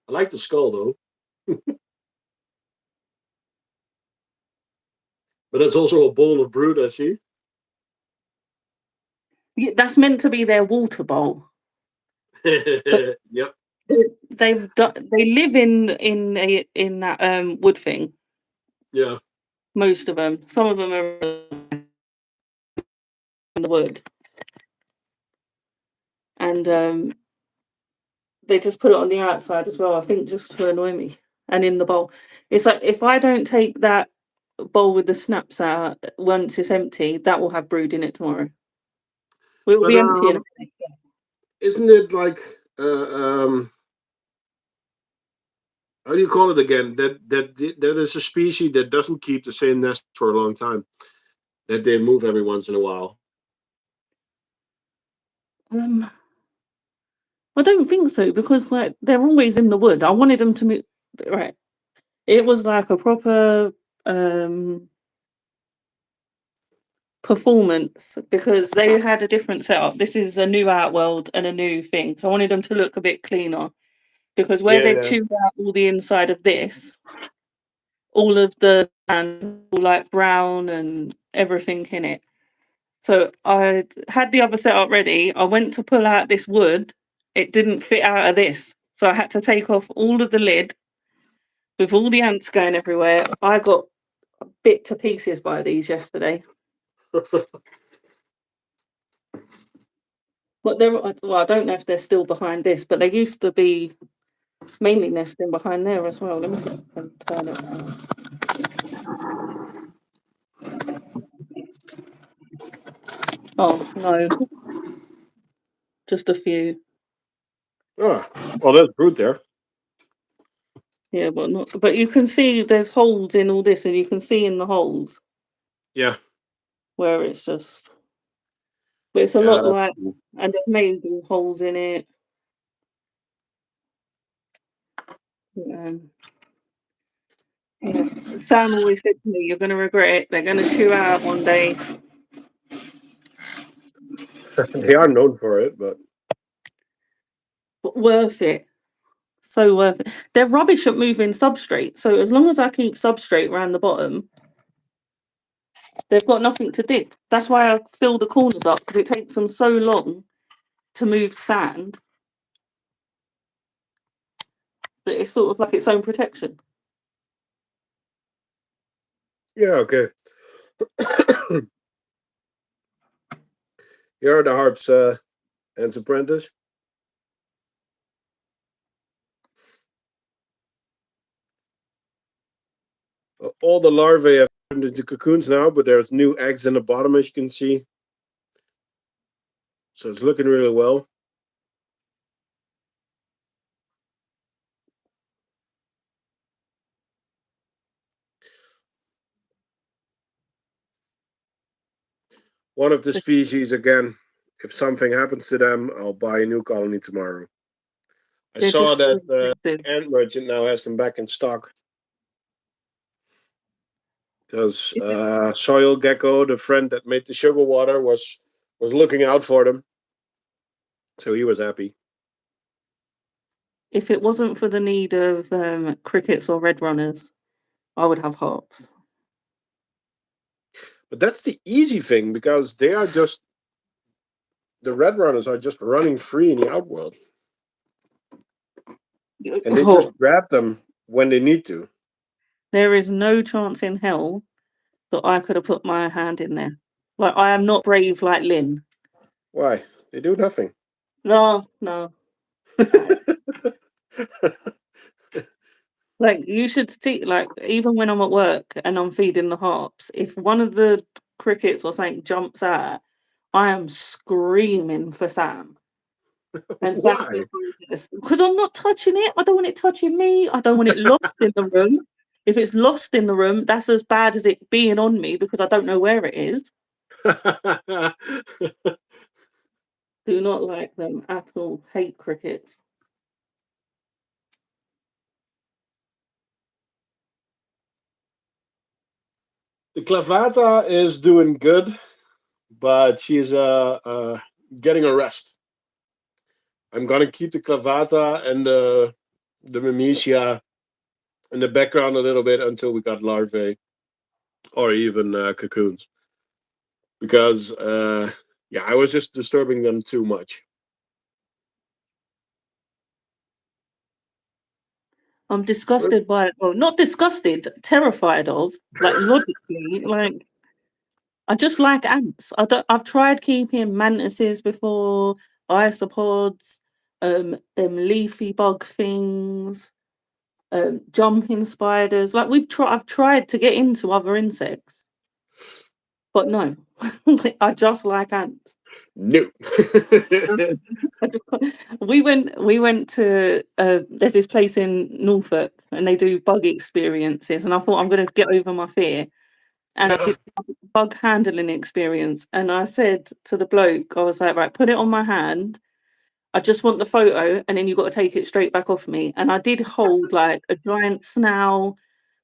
like the skull though. But that's also a bowl of brood, I see. Yeah, that's meant to be their water bowl. But Yep. they live in that wood thing. Yeah. Most of them. Some of them are in the wood, and they just put it on the outside as well. I think just to annoy me. and in the bowl. It's like if I don't take that bowl with the snaps out once it's empty, that will have brood in it tomorrow. It will But be empty in a minute. isn't it like how do you call it again? That is a species that doesn't keep the same nest for a long time. That they move every once in a while. I don't think so, because like they're always in the wood. I wanted them to move. Right, it was like a proper performance because they had a different setup. This is a new Outworld and a new thing, so I wanted them to look a bit cleaner. Because where they've chewed out all the inside of this, all of the sand, like brown and everything in it. So I had the other setup ready. I went to pull out this wood. It didn't fit out of this. So I had to take off all of the lid with all the ants going everywhere. I got bit to pieces by these yesterday. But well, I don't know if they're still behind this, but they used to be mainly nesting behind there as well. Let me see if I can turn it around. Oh, no. Just a few. Oh, well, there's brood there. Yeah, but not. But you can see there's holes in all this, and you can see in the holes. Yeah. Where it's just. But it's a lot like, and they've made all holes in it. Yeah. Sam always said to me, "You're going to regret it. They're going to chew out one day." They are known for it, but worth it. So worth it. They're rubbish at moving substrate. So as long as I keep substrate around the bottom, they've got nothing to dig. That's why I fill the corners up, because it takes them so long to move sand that it's sort of like its own protection. yeah, okay. Here are the harps, Ant's apprentice. All the larvae have turned into cocoons now, but there's new eggs in the bottom, as you can see. So it's looking really well. One of the species, again, if something happens to them, I'll buy a new colony tomorrow. I saw that Ant Merchant now has them back in stock. Because Soil Gecko, the friend that made the sugar water, was looking out for them. So he was happy. If it wasn't for the need of crickets or red runners, I would have harps. But that's the easy thing, because they are just, the red runners are just running free in the outworld. And they just grab them when they need to. There is no chance in hell that I could have put my hand in there. Like, I am not brave like Lynn. Why? They do nothing. No. Like, you should see, like, even when I'm at work and I'm feeding the harps, if one of the crickets or something jumps out, I am screaming for Sam. And why? Because I'm not touching it. I don't want it touching me. I don't want it lost in the room. If it's lost in the room, that's as bad as it being on me, because I don't know where it is. Do not like them at all. Hate crickets. The clavata is doing good, but she's getting a rest. I'm gonna keep the clavata and the Memesia in the background a little bit until we got larvae or even cocoons, because I was just disturbing them too much. I'm disgusted by it. Well, not disgusted, terrified of. Like, logically, like, I just like ants. I've tried keeping mantises before, isopods, leafy bug things. jumping spiders. Like I've tried to get into other insects, but no, I just like ants. No. We went to there's this place in Norfolk and they do bug experiences, and I thought I'm going to get over my fear and I did a bug handling experience. And I said to the bloke, I was like, right, put it on my hand. I just want the photo, and then you got to take it straight back off me. And I did hold like a giant snail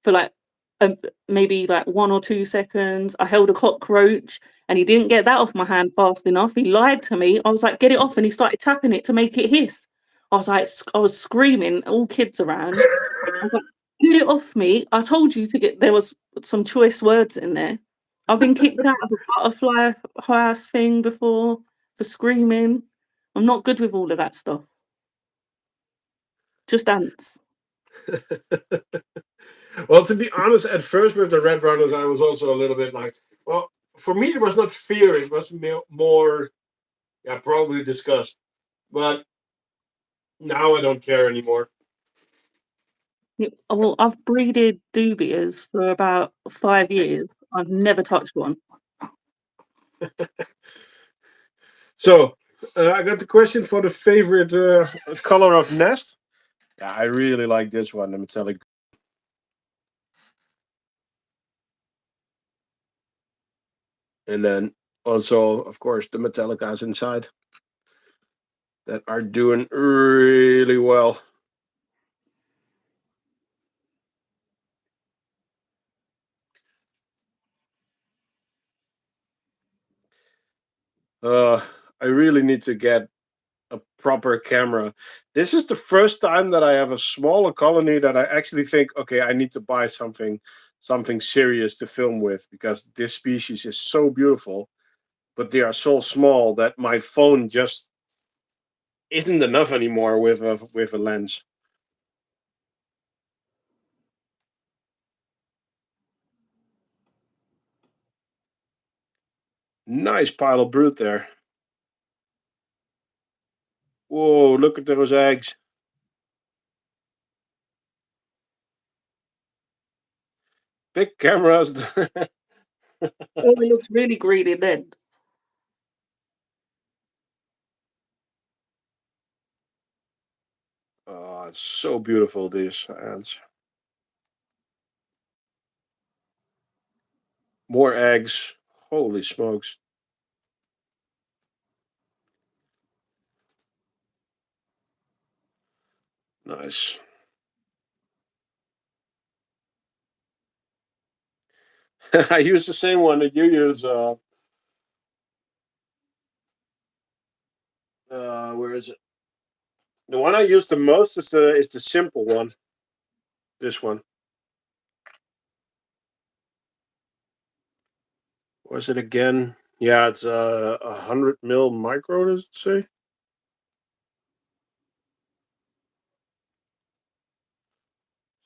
for like um, maybe like 1 or 2 seconds. I held a cockroach, and he didn't get that off my hand fast enough. He lied to me. I was like, "Get it off," and he started tapping it to make it hiss. I was like, I was screaming, all kids around. I was like, "Get it off me! I told you to get." There was some choice words in there. I've been kicked out of a butterfly house thing before for screaming. I'm not good with all of that stuff. Just ants. Well, to be honest, at first with the red runners, I was also a little bit like, well, for me, it was not fear. It was more, yeah, probably disgust. But now I don't care anymore. Well, I've breeded dubias for about 5 years. I've never touched one. So, I got the question for the favorite color of nest. Yeah, I really like this one, the metallic. And then also, of course, the metallicas inside that are doing really well. I really need to get a proper camera. This is the first time that I have a smaller colony that I actually think, okay, I need to buy something serious to film with, because this species is so beautiful, but they are so small that my phone just isn't enough anymore with a lens. Nice pile of brood there. Whoa, look at those eggs. Big cameras. Oh, it looks really greedy then. Oh, it's so beautiful, these ants. More eggs. Holy smokes. Nice. I use the same one that you use. Where is it? The one I use the most is the simple one. This one. Was it again? Yeah, it's 100 mil micro. Does it say?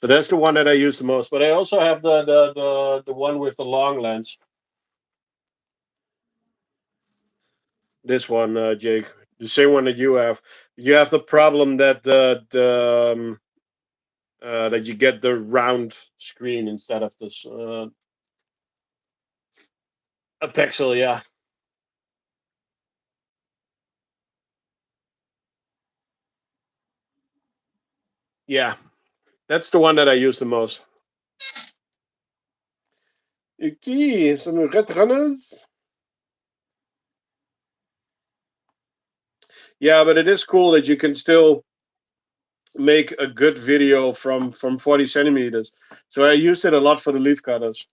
So that's the one that I use the most. But I also have the one with the long lens. This one, Jake, the same one that you have. You have the problem that that you get the round screen instead of this a pixel. Yeah, yeah, that's the one that I use the most. Okay, some red runners. Yeah, but it is cool that you can still make a good video from 40 centimeters. So I used it a lot for the leaf cutters.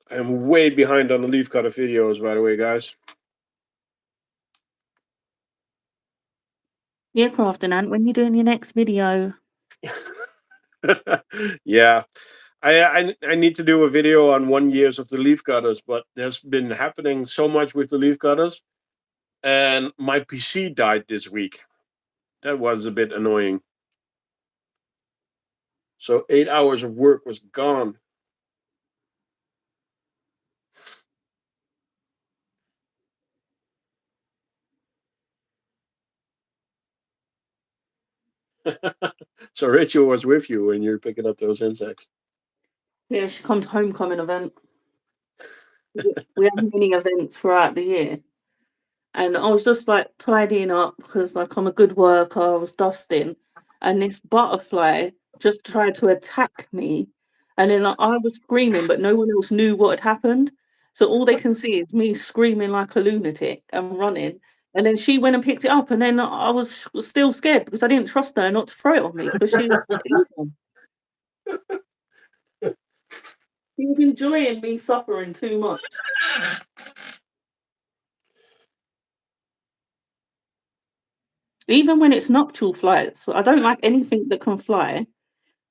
I'm way behind on the leaf cutter videos, by the way, guys. Yeah, Crafting Ant, when you doing your next video? Yeah, I need to do a video on 1 years of the leaf cutters, but there's been happening so much with the leaf cutters, and my PC died this week. That was a bit annoying. So 8 hours of work was gone. So Rachel was with you when you're picking up those insects. Yeah, she comes to homecoming event. We have many events throughout the year. And I was just like tidying up because like I'm a good worker, I was dusting, and this butterfly just tried to attack me. And then like, I was screaming, but no one else knew what had happened. So all they can see is me screaming like a lunatic and running. And then she went and picked it up, and then I was still scared because I didn't trust her not to throw it on me because she was evil. She was enjoying me suffering too much. Even when it's nocturnal flights, I don't like anything that can fly.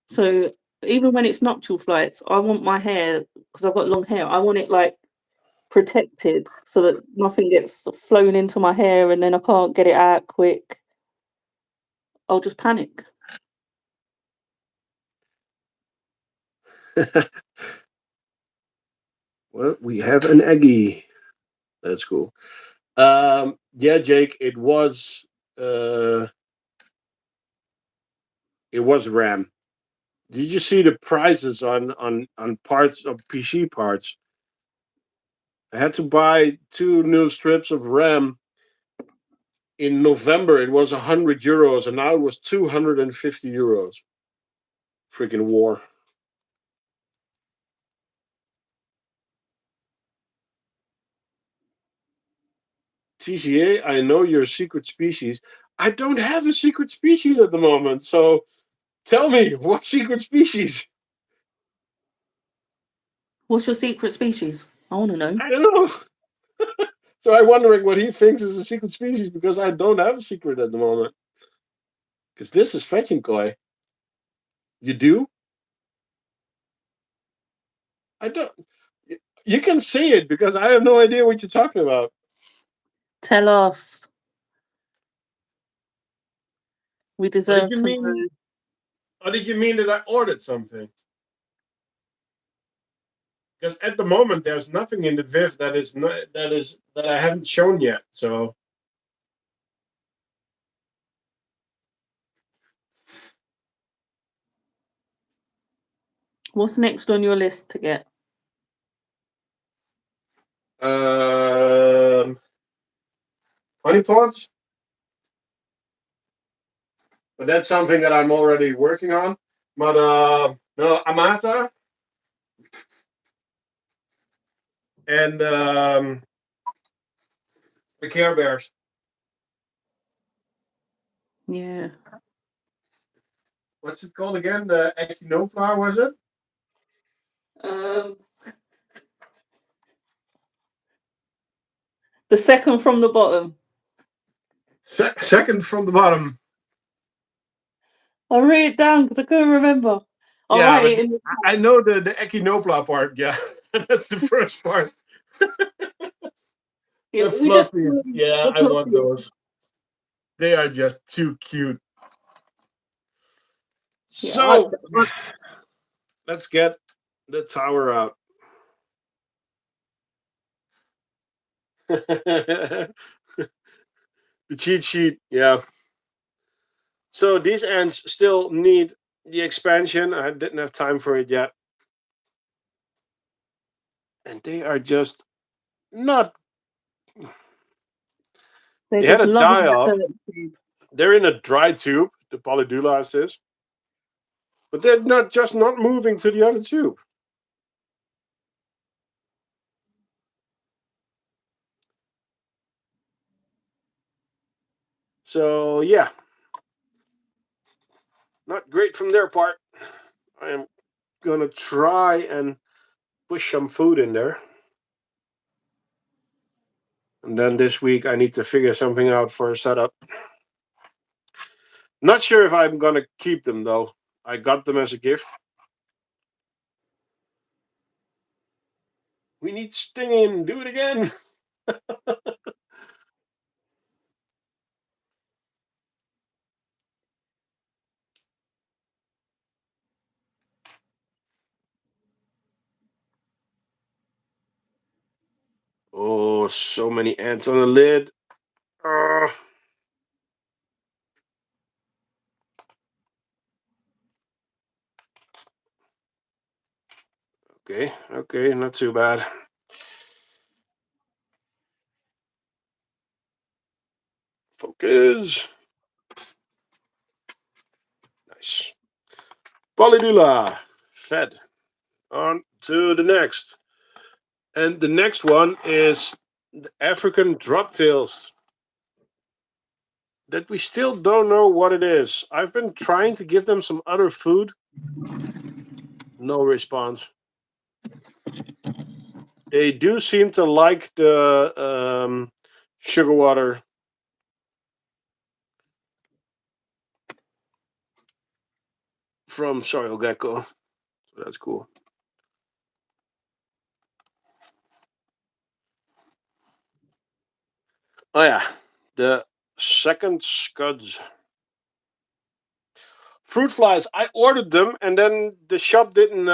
So even when it's nocturnal flights, I want my hair, because I've got long hair, I want it like protected so that nothing gets flown into my hair and then I can't get it out quick. I'll just panic. Well, we have an eggie. That's cool. Yeah, Jake, uh, it was RAM. Did you see the prices on parts of PC parts? I had to buy 2 new strips of RAM in November. It was €100, and now it was €250. Freaking war. TCA, I know your secret species. I don't have a secret species at the moment, so tell me, what secret species? What's your secret species? I want to know. I don't know. So I'm wondering what he thinks is a secret species because I don't have a secret at the moment. Because this is fetching koi. You do? I don't. You can say it because I have no idea what you're talking about. Tell us. We Or did deserve you to mean? know. Or did you mean that I ordered something? Because at the moment there's nothing in the Viv that I haven't shown yet. So What's next on your list to get? honey pots, but that's something that I'm already working on. But no, amata and the Care Bears. Yeah. What's it called again? The Echinopla, was it? Um, the second from the bottom. Second from the bottom. I'll write it down because I couldn't remember. I'll Yeah, write but it in the I know the Echinopla part. Yeah, that's the first part. yeah, The we just fluffy. Yeah, the I want fluffy. those. They are just too cute. Yeah, So let's get the tower out. The cheat sheet. Yeah. So these ants still need the expansion. I didn't have time for it yet. And they are just not. they're They had just a loving die the off. dirt tube. They're in a dry tube. The polydula is, but they're not moving to the other tube. So yeah, not great from their part. I am gonna try and push some food in there. And then this week I need to figure something out for a setup. Not sure if I'm gonna keep them though. I got them as a gift. We need stinging. Do it again. Oh, so many ants on the lid. Uh, Okay, not too bad. Focus. Nice. Polydula. Fed. On to the next. And the next one is the African droptails. That we still don't know what it is. I've been trying to give them some other food. No response. They do seem to like the sugar water. From Soil Gecko. So that's cool. Oh yeah, the second scuds. Fruit flies. I ordered them, and then the shop didn't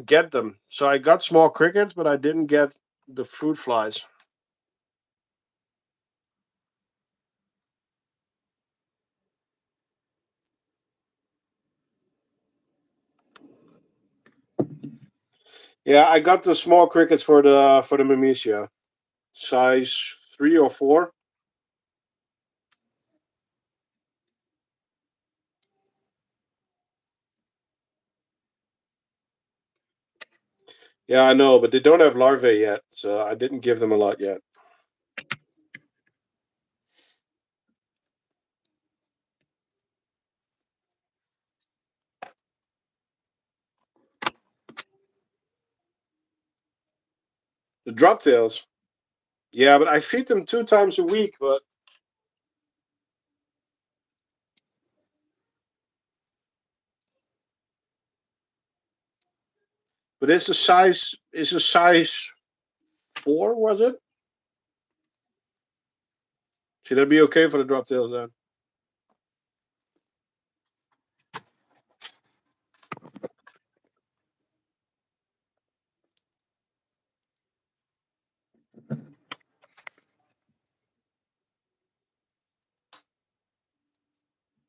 get them. So I got small crickets, but I didn't get the fruit flies. Yeah, I got the small crickets for the Mimisia, size 3 or 4. Yeah, I know, but they don't have larvae yet, so I didn't give them a lot yet. The droptails. Yeah, but I feed them 2 times a week, but it's a size 4, was it? Should that be okay for the droptails then?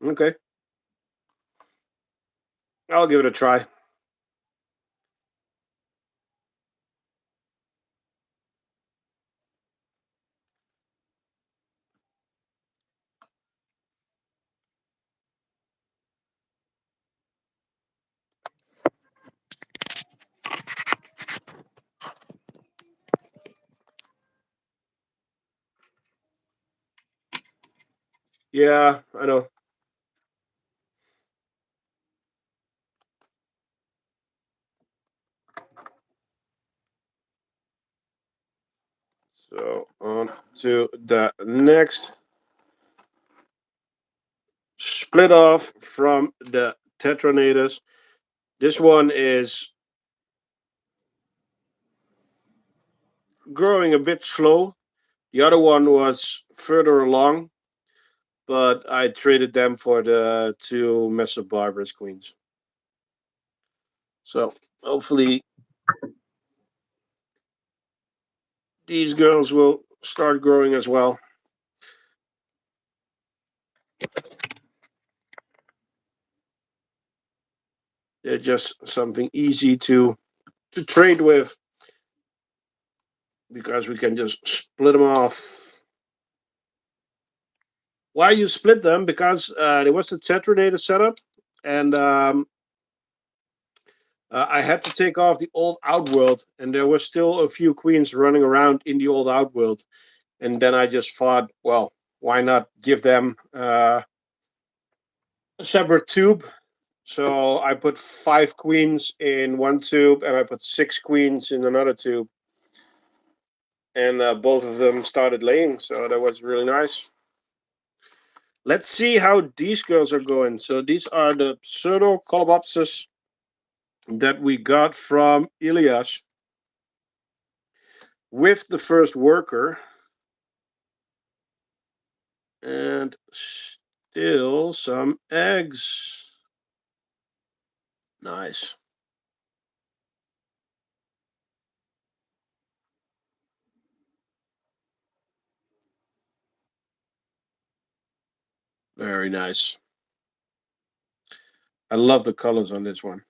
Okay. I'll give it a try. Yeah, I know. So on to the next. Split off from the Tetramorium. This one is growing a bit slow. The other one was further along, but I traded them for the 2 Messor barbarus queens. So hopefully these girls will start growing as well. They're just something easy to trade with because we can just split them off. Why you split them? Because there was the Tetramorium setup, and I had to take off the old Outworld, and there were still a few queens running around in the old Outworld. And then I just thought, well, why not give them a separate tube? So I put 5 queens in one tube, and I put 6 queens in another tube. And both of them started laying, so that was really nice. Let's see how these girls are going. So these are the pseudo colobopsis that we got from Ilias with the first worker. And still some eggs. Nice. Very nice. I love the colors on this one.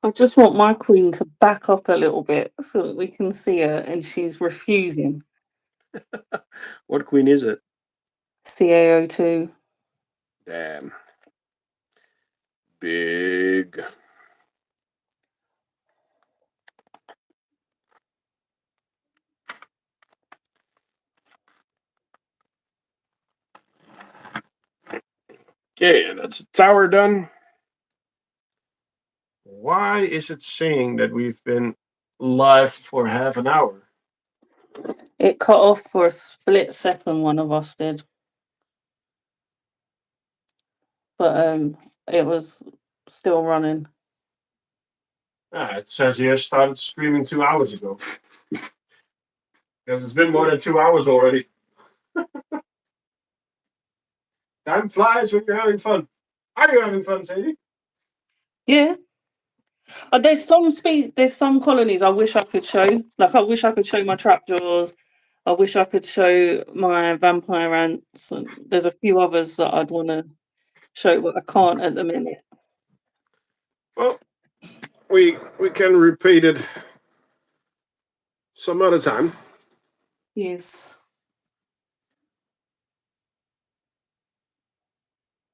I just want my queen to back up a little bit so that we can see her, and she's refusing. What queen is it? CaO2. Damn. Big. Okay, and that's a tower done. Why is it saying that we've been live for half an hour? It cut off for a split second, one of us did. But it was still running. It says here started streaming 2 hours ago. Because it's been more than 2 hours already. Time flies when you're having fun. Are you having fun, Sadie? Yeah. There's some colonies I wish I could show. Like I wish I could show my trapjaws. I wish I could show my vampire ants. And there's a few others that I'd want to show, but I can't at the minute. Well, we can repeat it some other time. Yes.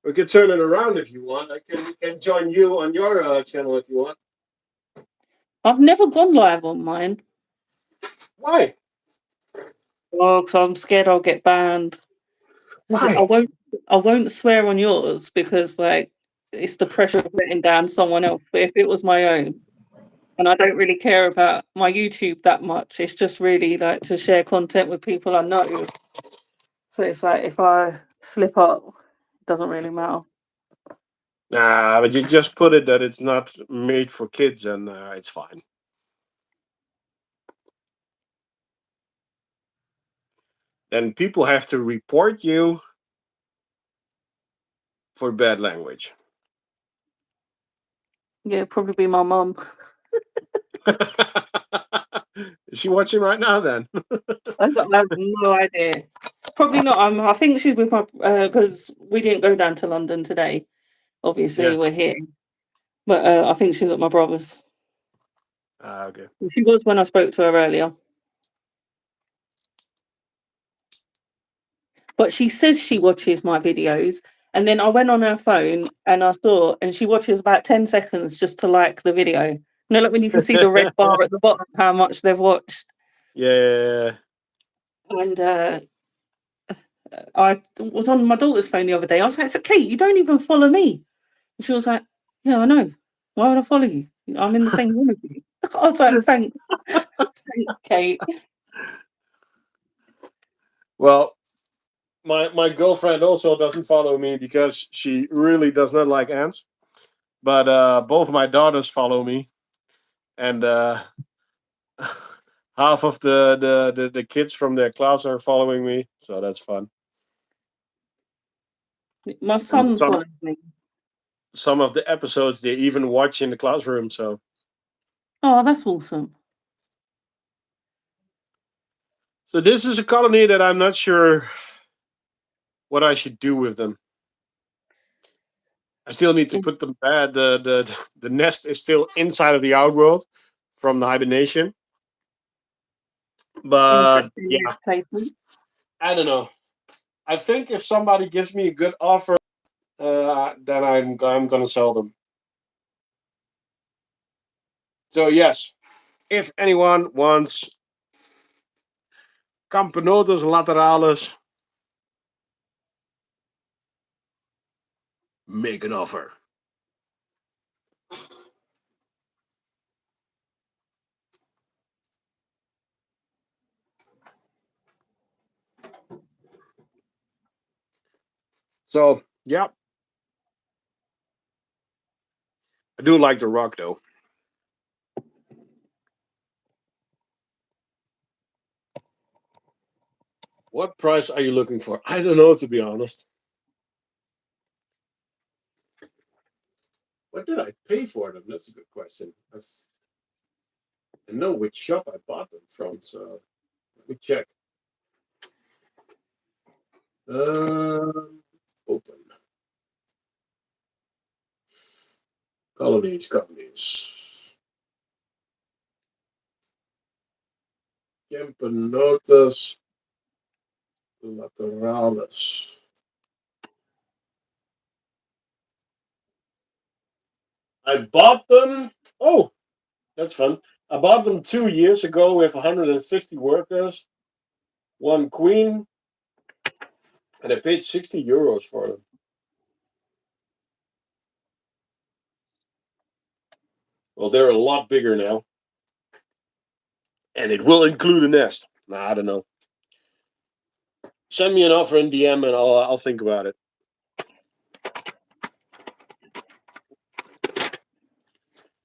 We can turn it around if you want. I can join you on your channel if you want. I've never gone live on mine. Why? Oh, because I'm scared I'll get banned. Why? I won't swear on yours because like it's the pressure of letting down someone else. But if it was my own, and I don't really care about my YouTube that much, it's just really like to share content with people I know. So it's like if I slip up, it doesn't really matter. Nah, but you just put it that it's not made for kids, and it's fine. Then people have to report you for bad language. Yeah, probably be my mum. Is she watching right now? Then I have no idea. Probably not. I think she's with my because we didn't go down to London today. Obviously, yeah. we're here, but I think she's at my brother's. Okay. She was when I spoke to her earlier. But she says she watches my videos, and then I went on her phone and I saw, and she watches about 10 seconds just to like the video. You know, like when you can see the red bar at the bottom, how much they've watched. Yeah. And I was on my daughter's phone the other day. I was like, "So Kate, you don't even follow me." And she was like, "Yeah, I know. Why would I follow you? I'm in the same room with you." I was like, "Thanks, Kate." Well, my girlfriend also doesn't follow me because she really does not like ants. But both my daughters follow me, and half of the kids from their class are following me, so that's fun. My And son some follows me. some of the episodes they even watch in the classroom. So Oh, that's awesome. this is a colony that I'm not sure what I should do with them. I still need to put them back. The nest is still inside of the outworld from the hibernation. But Interesting yeah, placement. I don't know. I think if somebody gives me a good offer, then I'm gonna sell them. So yes, if anyone wants Camponotus lateralis, make an offer. So yeah, I do like the rock though. What price are you looking for? I don't know, to be honest. What did I pay for them? That's a good question. I know which shop I bought them from, so let me check. Open. Colonies. Camponotus lateralis. I bought them. Oh, that's fun. I bought them 2 years ago with 150 workers, one queen, and I paid 60 euros for them. Well, they're a lot bigger now. And it will include a nest. Nah, I don't know. Send me an offer in DM and I'll think about it.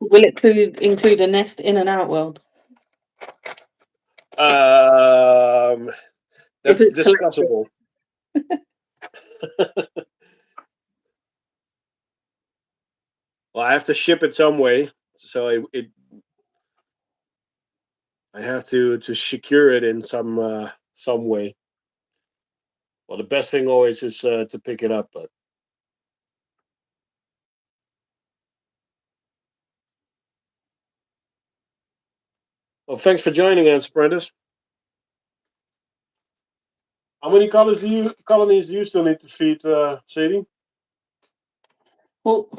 Will it include a nest in and out world? That's discussable. Well, I have to ship it some way, so I have to secure it in some way. Well, the best thing always is to pick it up, but. Well, thanks for joining us, Apprentice. How many colonies do you still need to feed, Sadie? Well,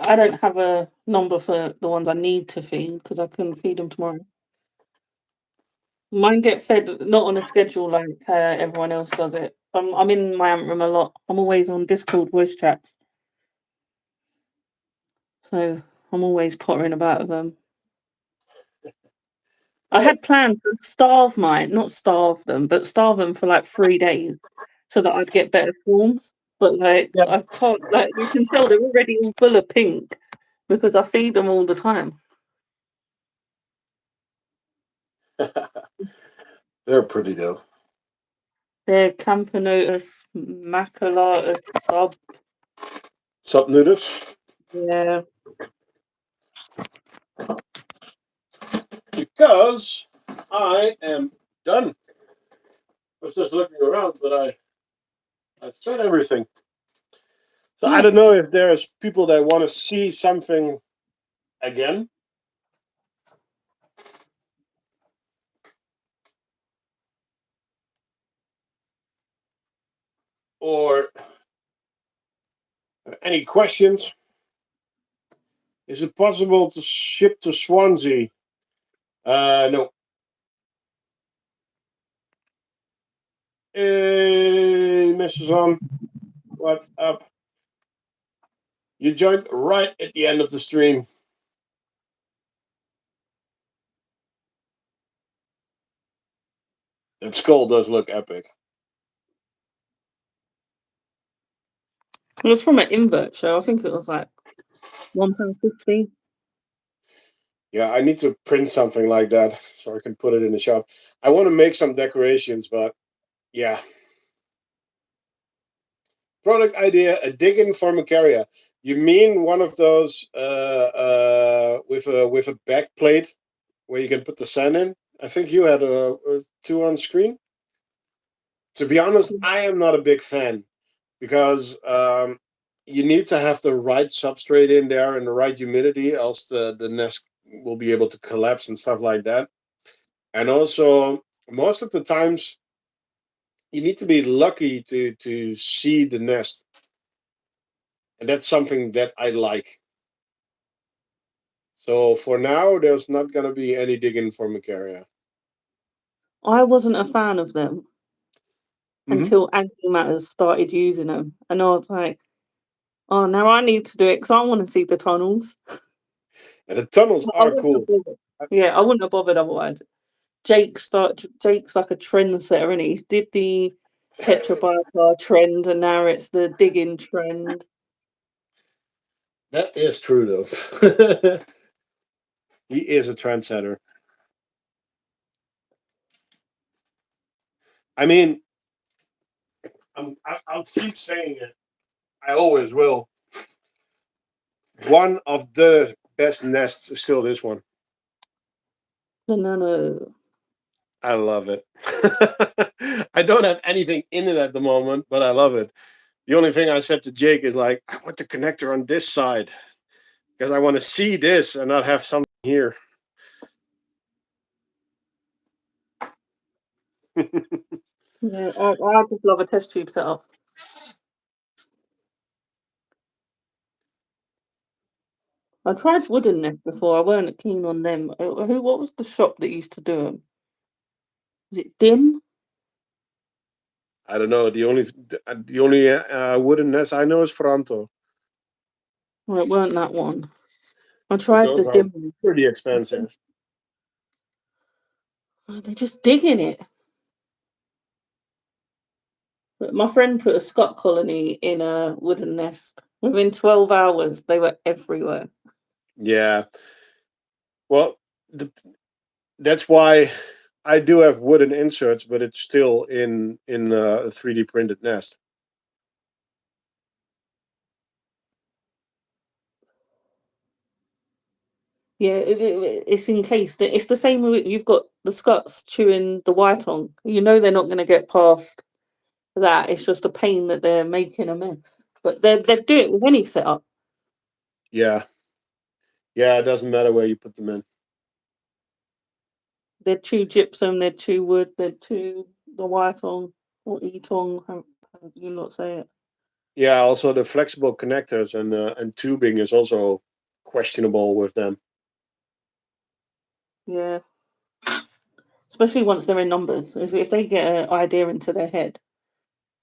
I don't have a number for the ones I need to feed because I can feed them tomorrow. Mine get fed not on a schedule like everyone else does it. I'm in my ant room a lot. I'm always on Discord voice chats, so I'm always pottering about with them. I had planned to not starve them, but starve them for like 3 days so that I'd get better forms. But like, Yeah. I can't, like, you can tell they're already all full of pink because I feed them all the time. They're pretty though. They're Camponotus, maculatus, Subnudus. yeah. Because I am done. I was just looking around, but I said everything. So I don't know if there's people that want to see something again. Or any questions? Is it possible to ship to Swansea? No. Hey, Mrs. On. What's up? You joined right at the end of the stream. That skull does look epic. It was from an invert show. I think it was like £1.50. Yeah, I need to print something like that so I can put it in the shop. I want to make some decorations, but yeah. Product idea: a dig-in Formicaria. You mean one of those with a back plate where you can put the sand in? I think you had two on screen. To be honest, I am not a big fan because you need to have the right substrate in there and the right humidity, else the nest will be able to collapse and stuff like that. And also, most of the times, you need to be lucky to see the nest, and that's something that I like. So for now, there's not going to be any digging for Formicaria. I wasn't a fan of them until Antimatters started using them, and I was like, "Oh, now I need to do it because I want to see the tunnels." And the tunnels are cool. Yeah, I wouldn't have bothered otherwise. Jake's like a trendsetter, and he did the Tetramorium trend, and now it's the digging trend. That is true, though. He is a trendsetter. I mean, I'll keep saying it. I always will. One of the best nests is still this one. No. I love it. I don't have anything in it at the moment, but I love it. The only thing I said to Jake is like, I want the connector on this side because I want to see this and not have something here. Yeah, I just love a test tube setup. I tried wooden nest before. I weren't keen on them. What was the shop that used to do them? Was it Dim? I don't know. The only wooden nest I know is Franto. Well, it weren't that one. I But tried those the are Dim one. pretty expensive. They're just digging it. But my friend put a Scott colony in a wooden nest. Within 12 hours, they were everywhere. Yeah. Well, that's why I do have wooden inserts, but it's still in a 3D printed nest. Yeah, it's encased. It's the same with you've got the Scots chewing the white on. You know they're not going to get past that. It's just a pain that they're making a mess. But they do it with any setup. Yeah. Yeah, it doesn't matter where you put them in. They'd chew gypsum, they'd chew wood, they'd chew the white on or etong, how you not say it. Yeah, also the flexible connectors and tubing is also questionable with them. Yeah. Especially once they're in numbers. If they get an idea into their head,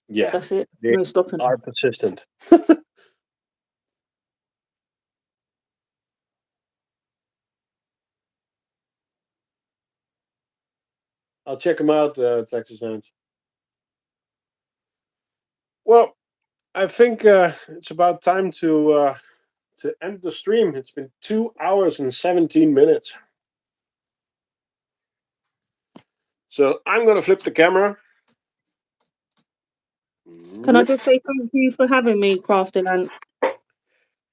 Yeah, that's it. they No stopping are them. persistent. I'll check them out, Texas Ants. Well, I think it's about time to end the stream. It's been 2 hours and 17 minutes. So I'm going to flip the camera. Can I just say thank you for having me, Crafting Ant?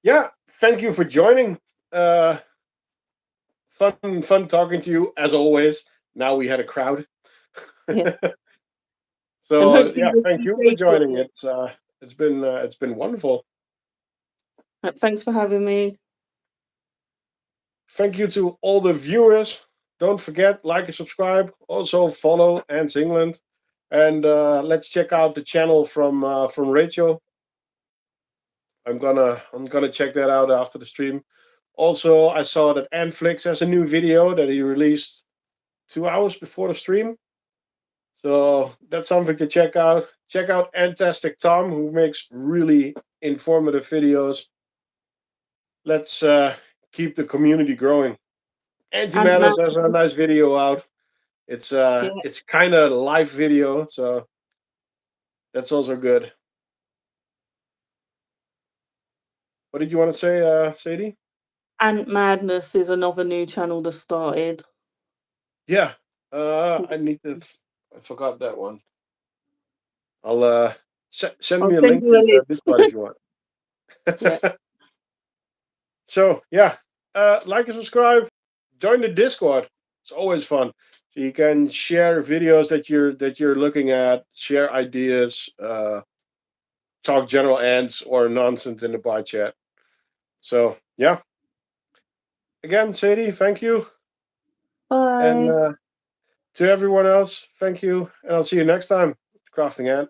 Yeah, thank you for joining. Uh, fun talking to you as always. Now we had a crowd. Yeah. And So hopefully yeah, we'll thank see you for Jake joining. shortly. It's been wonderful. Thanks for having me. Thank you to all the viewers. Don't forget, like and subscribe. Also follow AntsEngland, and let's check out the channel from Rachel. I'm gonna check that out after the stream. Also, I saw that Antflix has a new video that he released 2 hours before the stream. So that's something to check out. Check out Antastic Tom, who makes really informative videos. Let's keep the community growing. Ant Man. Antimatters has a nice video out. Yeah. It's kind of live video, so that's also good. What did you want to say, Sadie? Ant Madness is another new channel that started. Yeah, I need to. I forgot that one. I'll send I'll me a send link you a to the list. Discord if you want. Yeah. So yeah, like and subscribe. Join the Discord. It's always fun. So you can share videos that you're looking at, share ideas, talk general ants or nonsense in the bar chat. So yeah. Again, Sadie, thank you. And Bye. to everyone else, thank you. And I'll see you next time. Crafting Ant.